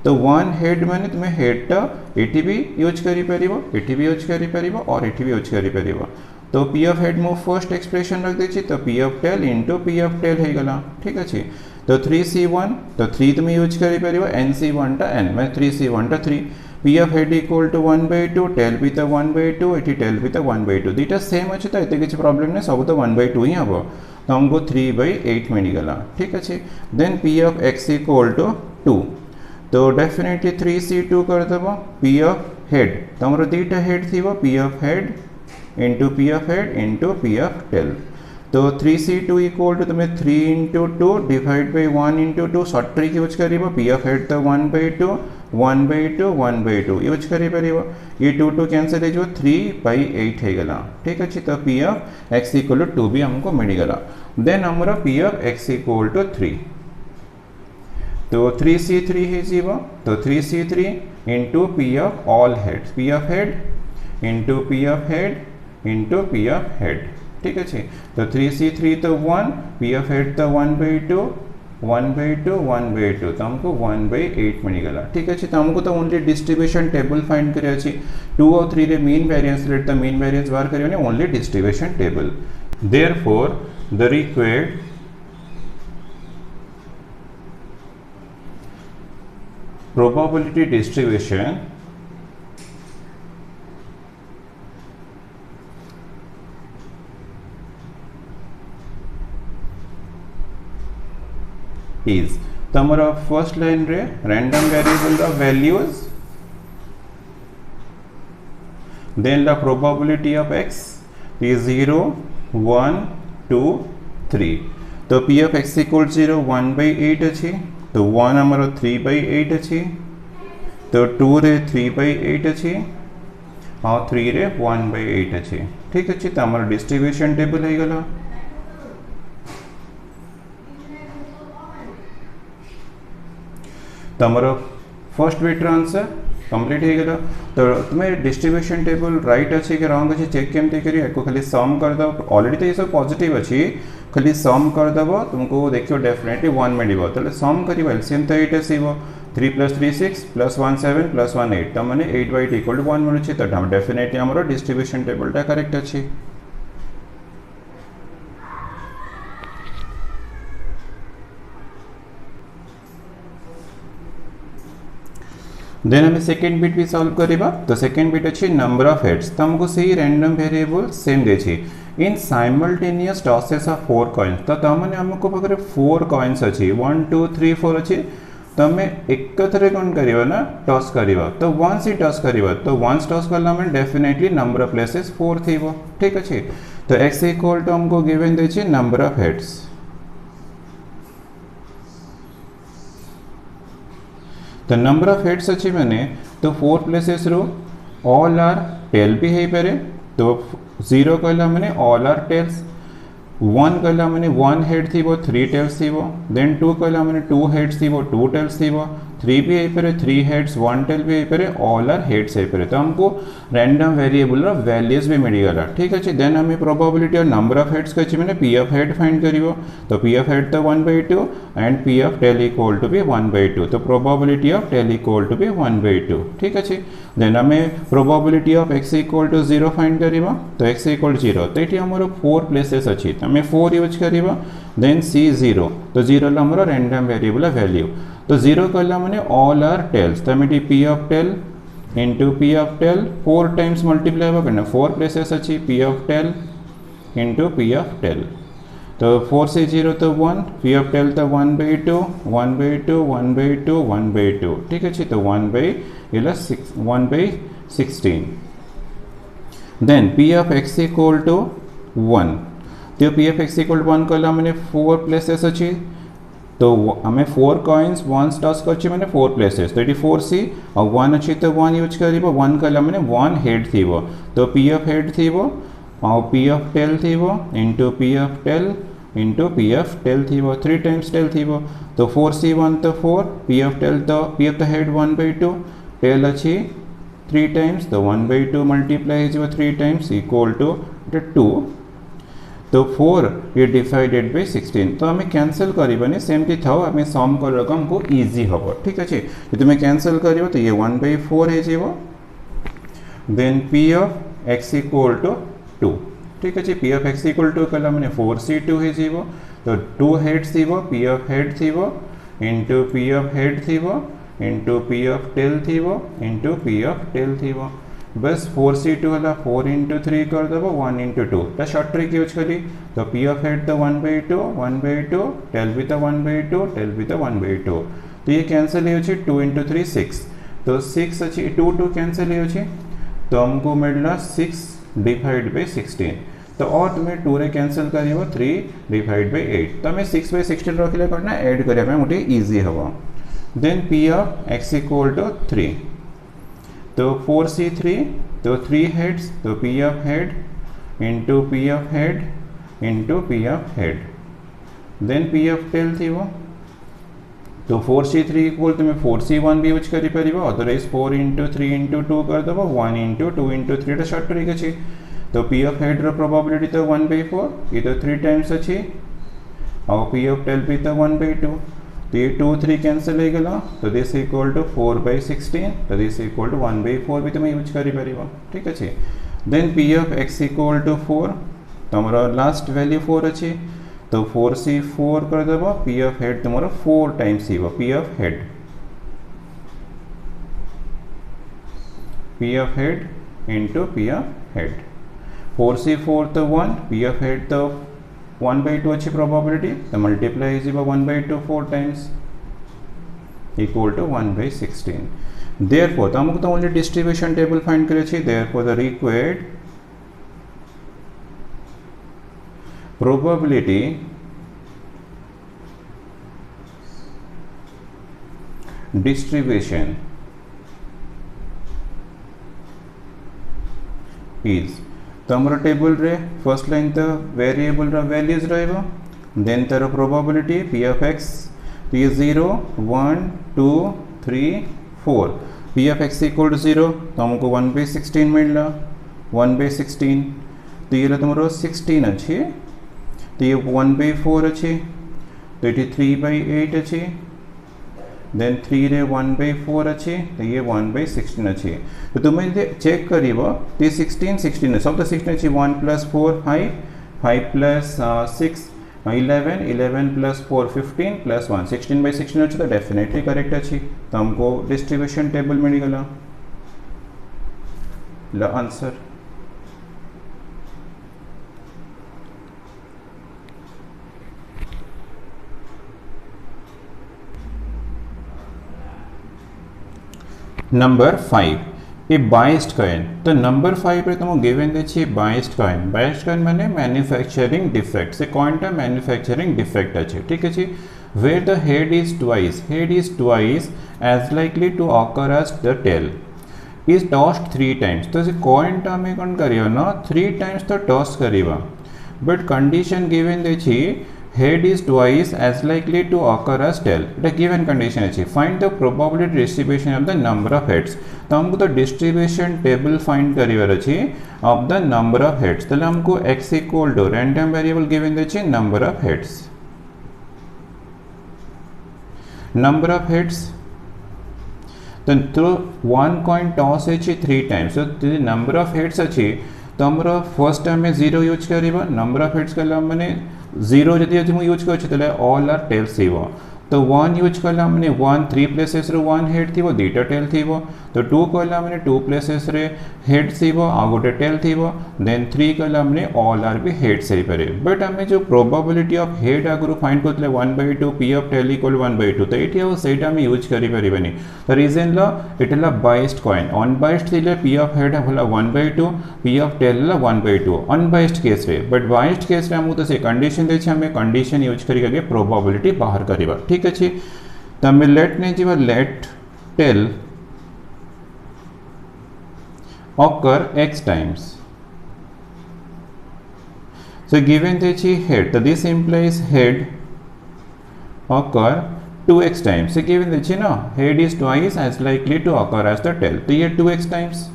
तो 1 हेड माने तुमे हेड टा एटी भी यूज करि परिबो एटी भी यूज करि परिबो और एटी भी यूज करि परिबो तो p ऑफ हेड मो फर्स्ट एक्सप्रेशन रख देछि तो p of tail into p of tail हे गला ठीक अछि तो 3c1 तो 3 तुमे यूज करि परिबो nc1 टा n मैं 3c1 टा 3 p of head equal to 1/2 tail भी तो 1/2 एटी टेल भी तो 1/2 दीटा सेम अछि तो एते किछ प्रॉब्लम नै सब तो 1/2 ही हबो तो हमको 3/8 मिल गला ठीक अछि then p of x equal to 2 तो डेफिनेटली 3c2 कर देबो p ऑफ हेड तो हमरो दीटा हेड थिबो p of head into p of head into p of tail तो 3c2 इक्वल टू तुम्हें 3 into 2 divide by 1 into 2 short trick use करिबो p ऑफ हेड तो 1/2 1/2 1/2 यूज करि परिबो ये 2 2 कैंसिल हे जो 3/8 हे गला ठीक अछि तो p of x equal to 2 भी हमको मिल गला देन हमरा p of x equal to 3 तो 3c3 हे जीवो तो 3c3 into p of all heads p of head into p of head into p of head ठीक है तो 3c3 तो 1 p ऑफ हेड तो 1/2 1/2 1/2 तो हमको 1/8 मिलगला। ठीक अच्छे तो हमको तो ओनली डिस्ट्रीब्यूशन टेबल फाइंड करे अछि 2 और 3 रे mean variance let the mean variance बाहर करियो ने only distribution table. Therefore the required probability distribution is तमरा फर्स्ट लाइन रे random variable the values then the probability of x is 0 1 2 3 तो p of x equal 0 1/8 अच्छी तो 1 हमारा 3/8 अच्छी तो 2 रे 3/8 अच्छी और 3 रे 1/8 अच्छी। ठीक अच्छे तो हमारा डिस्ट्रीब्यूशन टेबल है गला। तमरो फर्स्ट वेटर आंसर कंप्लीट हो गला। तो तुम्हें डिस्ट्रीब्यूशन टेबल राइट अच्छे कि रॉन्ग अच्छे चेक केमती करिए को खाली सम कर दो ऑलरेडी तो ये सब पॉजिटिव अच्छी खाली सम कर दब तुमको देखियो डेफिनेटली 1 मिल तो सम कर एलसीएम तो 8 आसो 3 + 3 6 + 1 7 + 1 8 तो मैंने 8/8 = 1 मिलूँ तो डेफिनेटली आम डिस्ट्रीब्यूशन टेबलटा करेक्ट अच्छी। देन हमें सेकेंड बिट भी सॉल्व करिबा तो सेकेंड बिट अच्छी नंबर ऑफ हेड्स तो हमको सही रैंडम वेरिएबल सेम देछि in simultaneous tosses of 4 coins तो तमने हमको पाखरे 4 कॉइन्स अच्छी 1 2 3 4 अच्छी तो हमें एकथरे कोन करियो ना टॉस करियो तो वंस ही टॉस करियो तो वंस टॉस करला में डेफिनेटली नंबर ऑफ प्लेसेस 4 थीबो। ठीक अछि तो x इक्वल टू हमको गिवन देछि नंबर ऑफ हेड्स तो नंबर ऑफ हेड्स अच्छी मैंने तो 4 प्लेसेस रो ऑल आर टेल भी है पारे तो 0 कहला मैंने ऑल आर टेल्स 1 कहला मैंने 1 हेड थी वो 3 टेल्स थी वो देन 2 कहला मैंने 2 हेड्स थी वो 2 टेल्स थी वो 3 भी है पारे 3 हेड्स 1 टेल भी है पारे ऑल आर हेड्स है पारे तो हमको रैंडम वेरिएबल रो वैल्यूज भी मिल गला। ठीक अच्छे देन हमें प्रोबेबिलिटी और नंबर ऑफ हेड्स कछि मैंने p ऑफ हेड फाइंड करियो तो p ऑफ हेड तो 1/2 and p of tail equal to भी 1/2 तो probability of tail equal to भी 1/2। ठीक अच्छे देन हमें probability of x equal to 0 find करिबा तो x इक्वल 0 तो एठी हमरो 4 प्लेसेस अछि तो हमें 4 यूज करिबा देन c 0 तो 0 ला हमरो रैंडम वेरिएबल वैल्यू तो 0 कहला माने ऑल आर टेल्स तो हमें p of tail into p of tail 4 times multiply होगा ना 4 प्लेसेस अच्छी p of tail into p of tail तो 4 से 0 तो 1 p ऑफ टेल तो 1/2 1/2 1/2 1/2। ठीक अच्छे तो 1/16 then p of x equal to 1 तो p of x equal to 1 कहला मैंने 4 प्लेसेस अच्छी तो हमें 4 कॉइन्स वंस टॉस करछि माने 4 प्लेसेस तो ये 4c और 1 अच्छी तो 1 यूज करिबो 1 कहला माने 1 हेड थीबो तो p ऑफ हेड थीबो और p ऑफ टेल थीबो into p of tail into p of tail थीबो 3 टाइम्स टेल थीबो तो 4c1 तो 4 p ऑफ टेल तो p of the head 1/2 tail अच्छी 3 टाइम्स तो 1/2 मल्टीप्लाई हो 3 टाइम्स इक्वल टू 2 तो 4 ये डिवाइडेड बाय 16 तो हमें कैंसिल करिबनी सेमती थाओ हमें सम कर रकम को इजी हबो। ठीक अछि तो तुम्हें कैंसिल करियो तो ये 1/4 है जेबो then p of x equal to 2। ठीक अछि p of x equal to कला माने 4c2 है जेबो तो 2 हेड्स थीबो p ऑफ हेड थीबो इनटू p ऑफ हेड थीबो इनटू p ऑफ टेल थीबो इनटू p ऑफ टेल थीबो बस 4c2 वाला 4 इंटू 3 कर देव 1 इंटू 2 तो शॉर्ट ट्रिक यूज करी तो p ऑफ हेड तो 1/2 1/2 टेल भी तो 1/2 टेल भी तो 1/2 तो ये कैंसिल हो 2 इंटू 3 6 तो 6 अच्छी 2 2 कैंसिल हो तो हमको मिलना 6 डिवाइड बाय 16 तो और तुम्हें 2 रे कैंसिल करियो 3 डिवाइड बाय 8 तो हमें 6/16 रखिले करना ऐड करिया में मोटे इजी हबो then p of x equal to 3 तो 4c3 तो 3 हेड्स तो p of head into p of head into p of head then p of tail थी वो तो 4c3 इक्वल तो मैं 4c1 भी यूज करी परिबो अदरवाइज 4 इंटू 3 इंटू 2 कर देबो 1 इंटू 2 इंटू 3 टा शॉर्ट ट्रिक अछि तो p ऑफ हेड रो प्रोबेबिलिटी तो 1/4 ये तो 3 टाइम्स अछि और पी ऑफ टेल भी तो 1/2 तो ये 2 3 कैंसल हो गला तो दिस इक्वल टू 4/16 तो दिस इक्वल टू 1/4 भी तुम यूज करी पारिबो ठीक अछि then P of x equal to 4 तुमरो लास्ट वैल्यू 4 अछि तो 4 से 4 कर देबो पी ऑफ हेड तुमरो 4 टाइम्स हिबो P of head into P of head 4 से 4 तो 1 P of head तो 1/2 अच्छी probability तो multiply is 1/2 4 times equal to 1/16 therefore तो हमको तो only distribution table find करे छी therefore the required probability distribution is तो हमारा टेबल रे फर्स्ट लाइन तो वेरिएबल रा वैल्यूज रहबो देन तार प्रोबेबिलिटी p of x तो ये 0 1 2 3 4 p of x equal to 0 तो हमको 1/16 मिलला 1/16 तो ये तुम्हारा 16 अच्छी तो ये 1/4 अच्छी तो ये 3/8 अच्छी देन 3 रे 1/4 अच्छी तो ये 1/16 अच्छी तो तुम्हें चेक करिबो तो 16 सब तो 16 अच्छी 1 + 4 5 5 + 6 11 11 + 4 15 + 1 16/16 अच्छी तो डेफिनेटली करेक्ट अच्छी तो हमको डिस्ट्रीब्यूशन टेबल मिल गला the answer number 5 a biased coin तो नंबर 5 रे तुम गिवन देछि बाइस्ड कॉइन माने मैन्युफैक्चरिंग डिफेक्ट से कॉइन टा मैन्युफैक्चरिंग डिफेक्ट अछि ठीक अछि where the head is twice as likely to occur as the tail is tossed 3 times तो से कॉइन टा में कोन करियो ना 3 टाइम्स तो टॉस करिवा बट कंडीशन गिवन देछि head is twice as likely to occur as tail the given condition is find the probability distribution of the number of heads तो हमको तो distribution table find करिवार अछि of the number of heads तले हमको x equal to random variable given देछि number of heads तो one coin toss अछि 3 times so the number of heads अछि तो हमरा फर्स्ट टाइम में 0 यूज करिबा नंबर ऑफ हेड्स कला माने 0 जति हम यूज करछ तले ऑल आर टेल्स हिबो तो 1 यूज कला माने 1 3 प्लेसेस रे 1 हेड थिबो दुटा टेल थिबो तो 2 कला माने 2 प्लेसेस रे हेड थिबो आ गोटे टेल थिबो देन 3 कला माने ऑल आर बी हेड सही पारे बट हमें जो प्रोबेबिलिटी ऑफ हेड आगुरु फाइंड करतले 1/2 p ऑफ टेल इक्वल 1/2 तो एठी हो सेटा हम यूज करि परिबनी तो रीजन ला एटला बाइस्ड कॉइन अनबाइस्ड थिले p ऑफ हेड होला 1/2 p ऑफ टेल ला 1/2 अनबाइस्ड केस रे बट बाइस्ड केस रे हम तो से कंडीशन दे छै हमें कंडीशन यूज करि के प्रोबेबिलिटी बाहर करिबा ठीक अछि त हमें लेट ने जीवा let tail occur x times so given the head so this implies head occur 2x times so given the no head is twice as likely to occur as the tail so here 2x times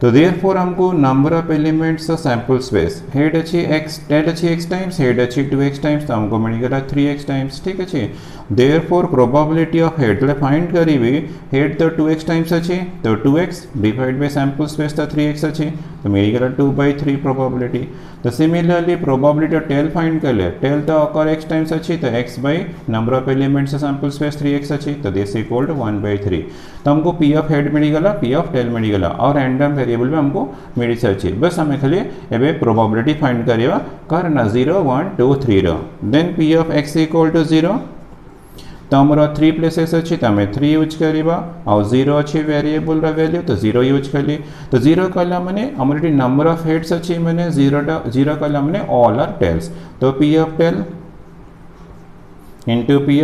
तो therefore हमको number of elements of sample space head अच्छी x tell अच्छी x times head अच्छी 2x times तो हमको मिल गया 3x times ठीक अच्छी therefore probability of head ले फाइंड करीबे हेड तो 2x टाइम्स अच्छी तो 2x divide by sample space तो 3x अच्छी तो मिल गया 2/3 प्रोबेबिलिटी तो similarly probability of tail find कर ले टेल तो ऑकर x टाइम्स अच्छी तो x by number of elements of sample space 3x अच्छी तो दिस इक्वल टू 1/3 तो हमको p ऑफ हेड मिल गला p ऑफ टेल मिल गला और रैंडम वेरिएबल में हमको मिल अछि बस हमें खाली एबे प्रोबेबिलिटी फाइंड करिवा करना 0 1 2 3 रो then p of x equal to 0 तो हमरा 3 प्लेसेस अछि त हमें 3 यूज करिवा और 0 अछि वेरिएबल रा वैल्यू तो 0 यूज करली तो 0 कला माने हमरे नंबर ऑफ हेड्स अछि माने 0 कला माने ऑल आर टेल्स तो p of tail into p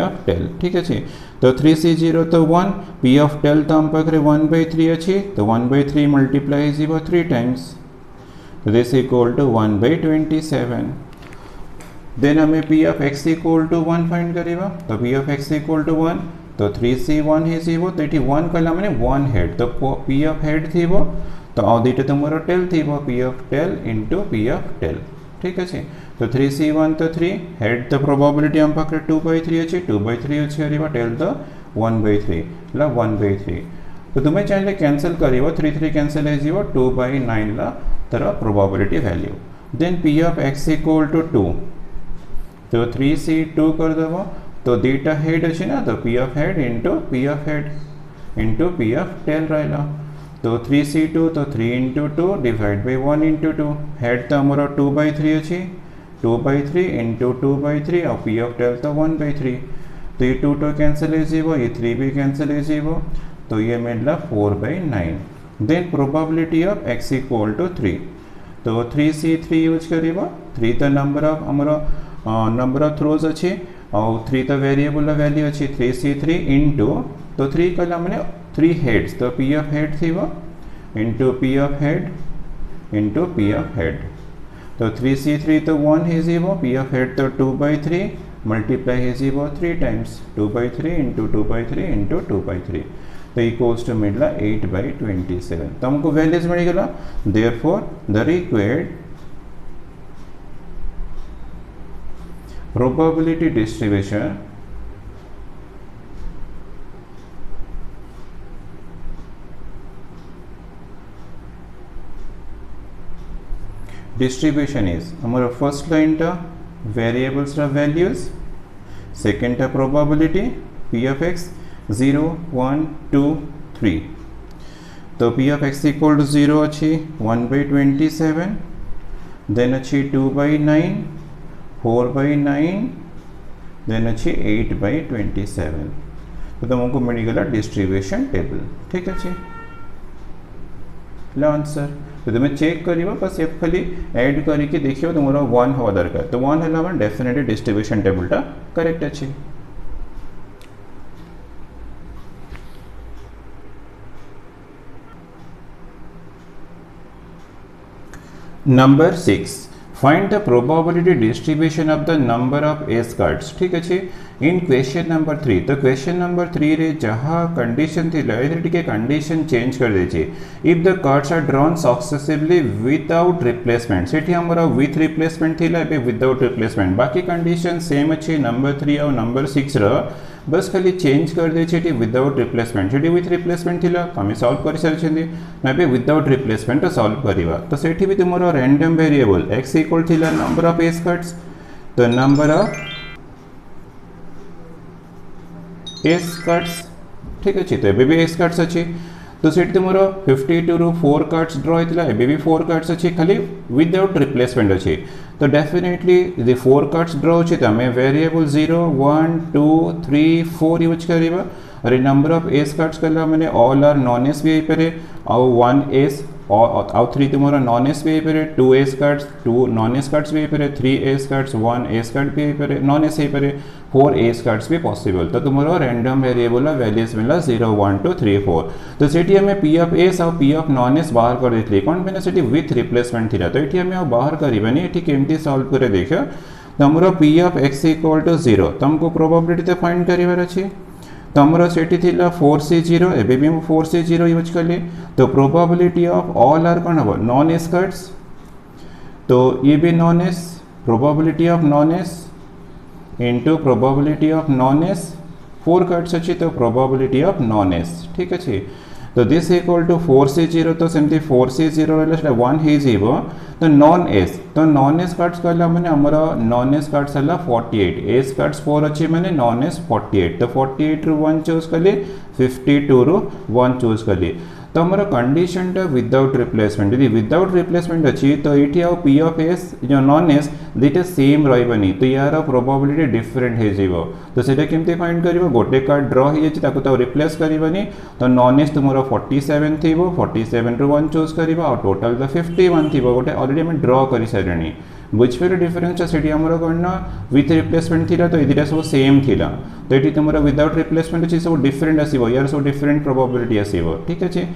of tail ठीक अछि तो 3 से 0 तो 1 p of टेल तो हम पाखरे 1/3 अछि तो 1/3 मल्टीप्लाई इज 3 टाइम्स तो दिस इक्वल टू 1/27 देन हमें p of x equal to 1 find करिवा तो p of x equal to 1 तो 3 से 1 है 0 तो 1 कला माने 1 हेड तो p of हेड थिबो तो आउ दुईटा तुमर टेल थी P of tail into P of tail ठीक अच्छे तो 3c1 तो 3 हेड तो प्रोबेबिलिटी हम पाखे 2/3 अच्छे 2/3 यूज करिबा टेल तो 1/3 ला 1/3 तो तुम्हें चाहिए कैंसिल करिवो 3 3 कैंसिल हो जीवो 2/9 ला तर probability value then p of x equal to 2 तो 3c2 कर देबो तो दुईटा हेड अच्छे ना तो p of head into p of head into p of tail रहला तो 3c2 तो 3 into 2 divide by 1 into 2 head तो हमारा 2/3 अच्छी 2/3 इंटू 2/3 और पी ऑफ टेल तो 1/3 तो ये 2 2 कैंसिल हो ये 3 भी कैंसिल हो तो ये मिला 4/9 then probability of x equal to 3 तो 3c3 यूज करिबा 3 तो नंबर ऑफ हमारा नंबर ऑफ थ्रोज अच्छी और 3 तो वेरिएबल वैल्यू अच्छी 3c3 इंटू तो 3 कला मैंने 3 हेड्स तो p ऑफ हेड थी वो into p of head into p of head तो 3c3 तो 1 है जीवो p ऑफ हेड तो 2/3 मल्टीप्लाई है जीवो 3 टाइम्स 2/3 इंटू 2/3 इंटू 2/3 तो इक्वल्स टू मिलला 8/27 तो हमको वैल्यूज मिल गला therefore the required probability distribution distribution is हमारा फर्स्ट लाइन टा वेरिएबल्स रा वैल्यूज सेकंड टा प्रोबेबिलिटी p of x 0 1 2 3 तो p of x equal to 0 अच्छी 1/27 देन अच्छी 2/9 4/9 देन अच्छी 8/27 तो तुमको मिल गला डिस्ट्रीब्यूशन टेबल ठीक अच्छे आंसर तो तुम्हें चेक करिबा बस ये खाली ऐड करके देखियो तुम्हारा 1 हवा दरकार तो 1 हला मन डेफिनेटली डिस्ट्रीब्यूशन टेबल टा करेक्ट अछि number 6 find the probability distribution of the number of S cards ठीक अच्छे इन क्वेश्चन नंबर 3 तो क्वेश्चन नंबर 3 रे जहाँ कंडीशन थी टे कंडीशन चेंज कर दे if the cards are drawn successively without replacement से हमारा विथ रिप्लेसमेंट थी विदाउट रिप्लेसमेंट बाकी कंडीशन सेम अच्छे नंबर 3 और नंबर 6 रा बस खाली चेंज कर दे विदाउट रिप्लेसमेंट से विथ रिप्लेसमेंट थी आम सॉल्व कर सारी ना विदाउट रिप्लेसमेंट सॉल्व करवा तो सेठी भी तुम रैंडम वेरिएबल x इक्वल थी नंबर ऑफ एस कार्ड्स तो नंबर ऑफ एस कार्ड्स ठीक अच्छे तो एबी एस कार्ड्स अच्छे तो सेठ तुम 52 रू 4 कार्ड्स ड्रॉ होता है एबी 4 कार्ड्स अच्छे खाली विदाउट रिप्लेसमेंट अच्छे तो डेफिनेटली यदि 4 कार्ड्स ड्रॉ अच्छे तो हमें वेरिएबल 0 1 2 3 4 यूज करवा और नंबर ऑफ एस कार्ड्स कला मैंने ऑल आर नॉन एस भी पारे और 1 एस और 3 तुम्हारा नॉन एस भी पारे 2 S cards 2 non ace cards भी पारे 3 एस कार्ड्स 1 एस कार्ड भी पारे नॉन एस ही पारे 4 एस कार्ड्स भी पॉसिबल तो तुम्हारा रैंडम वेरिएबल वैल्यूज मिला 0 1 2 3 4 तो सेठी हमें पी ऑफ एस और पी ऑफ नॉन एस बाहर कर देते कौन मैंने सेठी विथ रिप्लेसमेंट थी तो ये हमें बाहर करवानी ये केमती सॉल्व करे देखो तो हमारा P of x equal to 0 तो हमको प्रोबेबिलिटी तो फाइंड करिवार अच्छे तो हमारा सेठी थी 4c0 एबे भी हम 4c0 यूज कर ले तो प्रोबेबिलिटी ऑफ ऑल आर कौन हम नॉन एस कार्ड्स तो ये भी non S probability of non S into probability of non S 4 cards अच्छी तो प्रोबेबिलिटी ऑफ नॉन एस ठीक अच्छे तो दिस इक्वल टू 4c0 तो सेमती 4c0 रहा 1 ही जीवो तो नॉन एस कार्ड्स कहला मैंने हमारा नॉन एस कार्ड्स है 48 एस कार्ड्स 4 अच्छे मैंने नॉन एस 48 तो 48 रू 1 चूज कर ली 52 रू 1 चूज कर ली तो हमारा कंडीशन टा विदाउट रिप्लेसमेंट यदि विदाउट रिप्लेसमेंट अच्छी तो ये आउ पी ऑफ एस जो नॉन एस दुटा सेम रही तो यार प्रोबेबिलिटी डिफरेंट है जीवो तो सेटा केमती फाइंड करिवो गोटे कार्ड ड्रॉ हो जाए ताको तो रिप्लेस करवानी तो नॉन एस तुम 47 थी 47 रू 1 चूज कर और टोटल तो 51 थी गोटे अलरेडी आम ड्रॉ कर सारे बुझिपारे डिफरेन्स से आमर कौन विथ रिप्लेसमेंट थी तो ये सब सेम थी तो ये तुम विदाउट रिप्लेसमेंट अच्छी सब डिफरेंट आसो यार सब डिफरेंट प्रोबेबिलिटी आसो ठीक अच्छे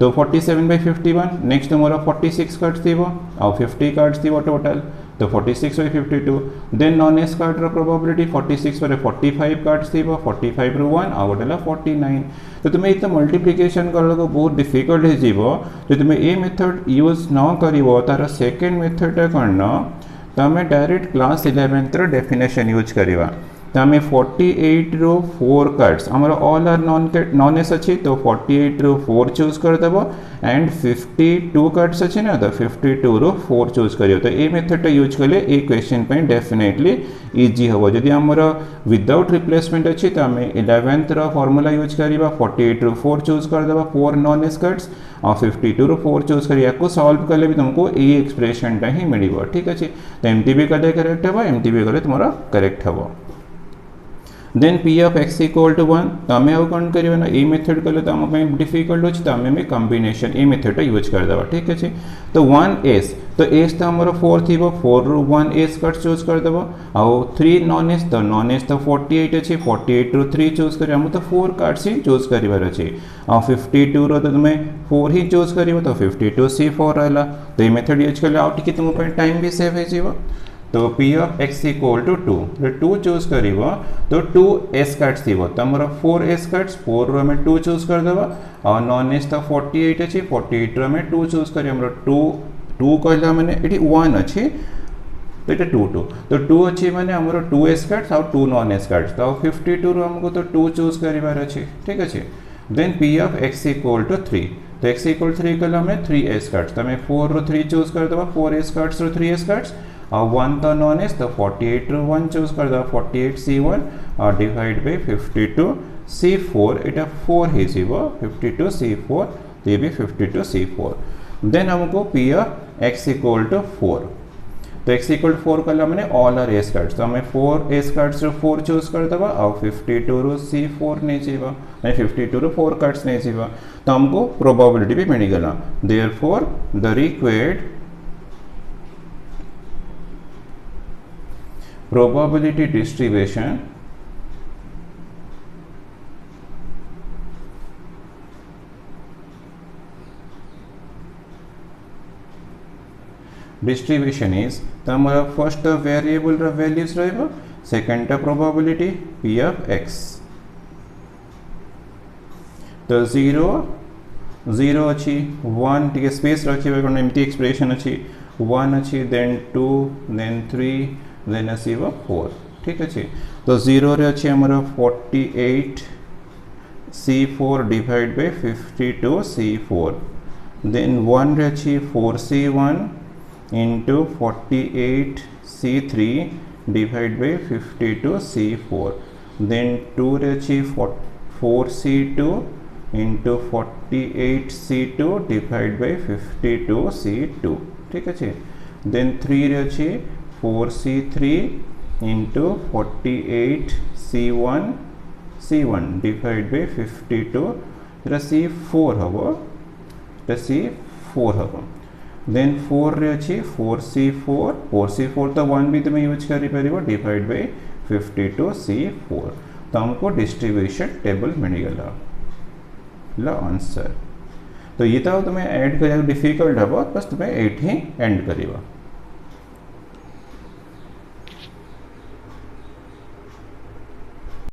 तो 47/51 नेक्स्ट तुम 46 कार्ड्स थी और 50 कार्ड्स थी टोटल तो 46 by 52 then non ace card रो प्रोबेबिलिटी 46 पर 45 कार्ड्स थी 45 रू 1 आ गोटेला 49 तो तुम्हें ये मल्टीप्लिकेशन करला को बहुत डिफिकल्ट हो जीवो जो तुम्हें ए मेथड यूज न करिवो तार सेकंड मेथड करना तो आम डायरेक्ट क्लास 11 डेफिनेशन यूज करवा तो आम 48 रो 4 कार्ड्स आमर ऑल आर नॉन एस अच्छी तो 48 रो 4 चूज करदेव एंड 52 कार्ड्स अच्छी ना तो 52 रो 4 चूज करियो तो ये मेथड यूज कले ए क्वेश्चन पे डेफिनेटली इजी हम जदि आमर विदाउट रिप्लेसमेंट अच्छी तो आम 11th रो फॉर्मूला यूज करवा 48 रो 4 चूज करदेव 4 नॉन एस कार्ड्स और 52 रो 4 चूज करिया को सॉल्व कले भी तुमको ए एक्सप्रेशन ही मिलिबो ठीक अच्छे तो एमती भी कले करेक्ट हम एमती भी कले तुम करेक्ट हम then P of x equal to 1 तो आम आउ कौन करना ए मेथड कले तो आम डिफिकल्ट अच्छे तो आम कॉम्बिनेशन ए मेथड यूज करदे ठीक अच्छे तो 1 एस तो एस तो आमर 4 थी 4 रू 1 एस कट चूज करदेव आउ 3 नॉन एस तो 48 अच्छे 48 रू 3 चूज कर तो 4 कार्ड्स ही चूज करार अच्छे आ 52 रो तो तुम्हें 4 ही चूज कर तो 52 C4 रहा तो ये मेथड यूज कर आउ टी तुम टाइम भी सेव हो तो P of x equal to 2 2 choose कर तो 2 एस कार्ड्स थी तो आम 4 एस कार्ड्स 4 रो में 2 चूज करदेव और नॉन एस तो 48 अच्छी 48 रो में 2 चूज कर 2 कहला मैंने ये 1 अच्छी तो ये 2 तो 2 अच्छी मैंने आम 2 एस कार्ड्स और 2 नॉन एस कार्ड्स तो 52 रो आमको तो 2 चूज करार अच्छे ठीक अच्छे then P of x equal to 3 तो x इक्वल 3 कहला मैं 3 एस कार्ड्स तो 4 रो 3 चूज करदेव 4 एस कार्ड्स रो 3 एस कार्ड्स और 1 तो नॉन एस तो 48 रू 1 चूज कर दो 48 C1 और डिवाइड बाय 52 C4 इटा 4 ही जीव 52 C4 तो ये भी 52 C4 देन हमको P of x equal to 4 तो x इक्वल 4 कला मैंने ऑल आर एस कार्ड्स तो हमें 4 एस कार्ड्स रो 4 चूज कर दवा और 52 रू C4 नहीं जीवा मैं 52 रू 4 कार्ड्स नहीं जीवा तो हमको प्रोबेबिलिटी भी मिल गला therefore the required probability distribution is तो हमारा फर्स्ट वेरिएबल वैल्यूज रहेगा second probability P of x तो 0 अच्छी 1 टी स्पेस रखी एमती एक्सप्रेशन अच्छी 1 अच्छी देन 2 देन 3 देन आसव 4 ठीक अच्छे तो 0 रे अच्छे आमर 48 C4 divide by 52 C4 then 1 रे अच्छी 4 C1 into 48 C3 divide by 52 C4 then 2 रे अच्छी 4 C2 into 48 C2 divide by 52 C2 ठीक अच्छे देन 3 रे अच्छी 4C3 into 48 C1 divide by 52 C4 हम C4 हम देन 4 रे अच्छी 4C4 तो 1 भी तुम्हें यूज कर डिवाइड बाय 52 C4 तो हमको डिस्ट्रीब्यूशन टेबल मिल गला आंसर तो ये तो तुम्हें ऐड कर डिफिकल्ट हम बस तुम्हें 8 ही एंड करवा।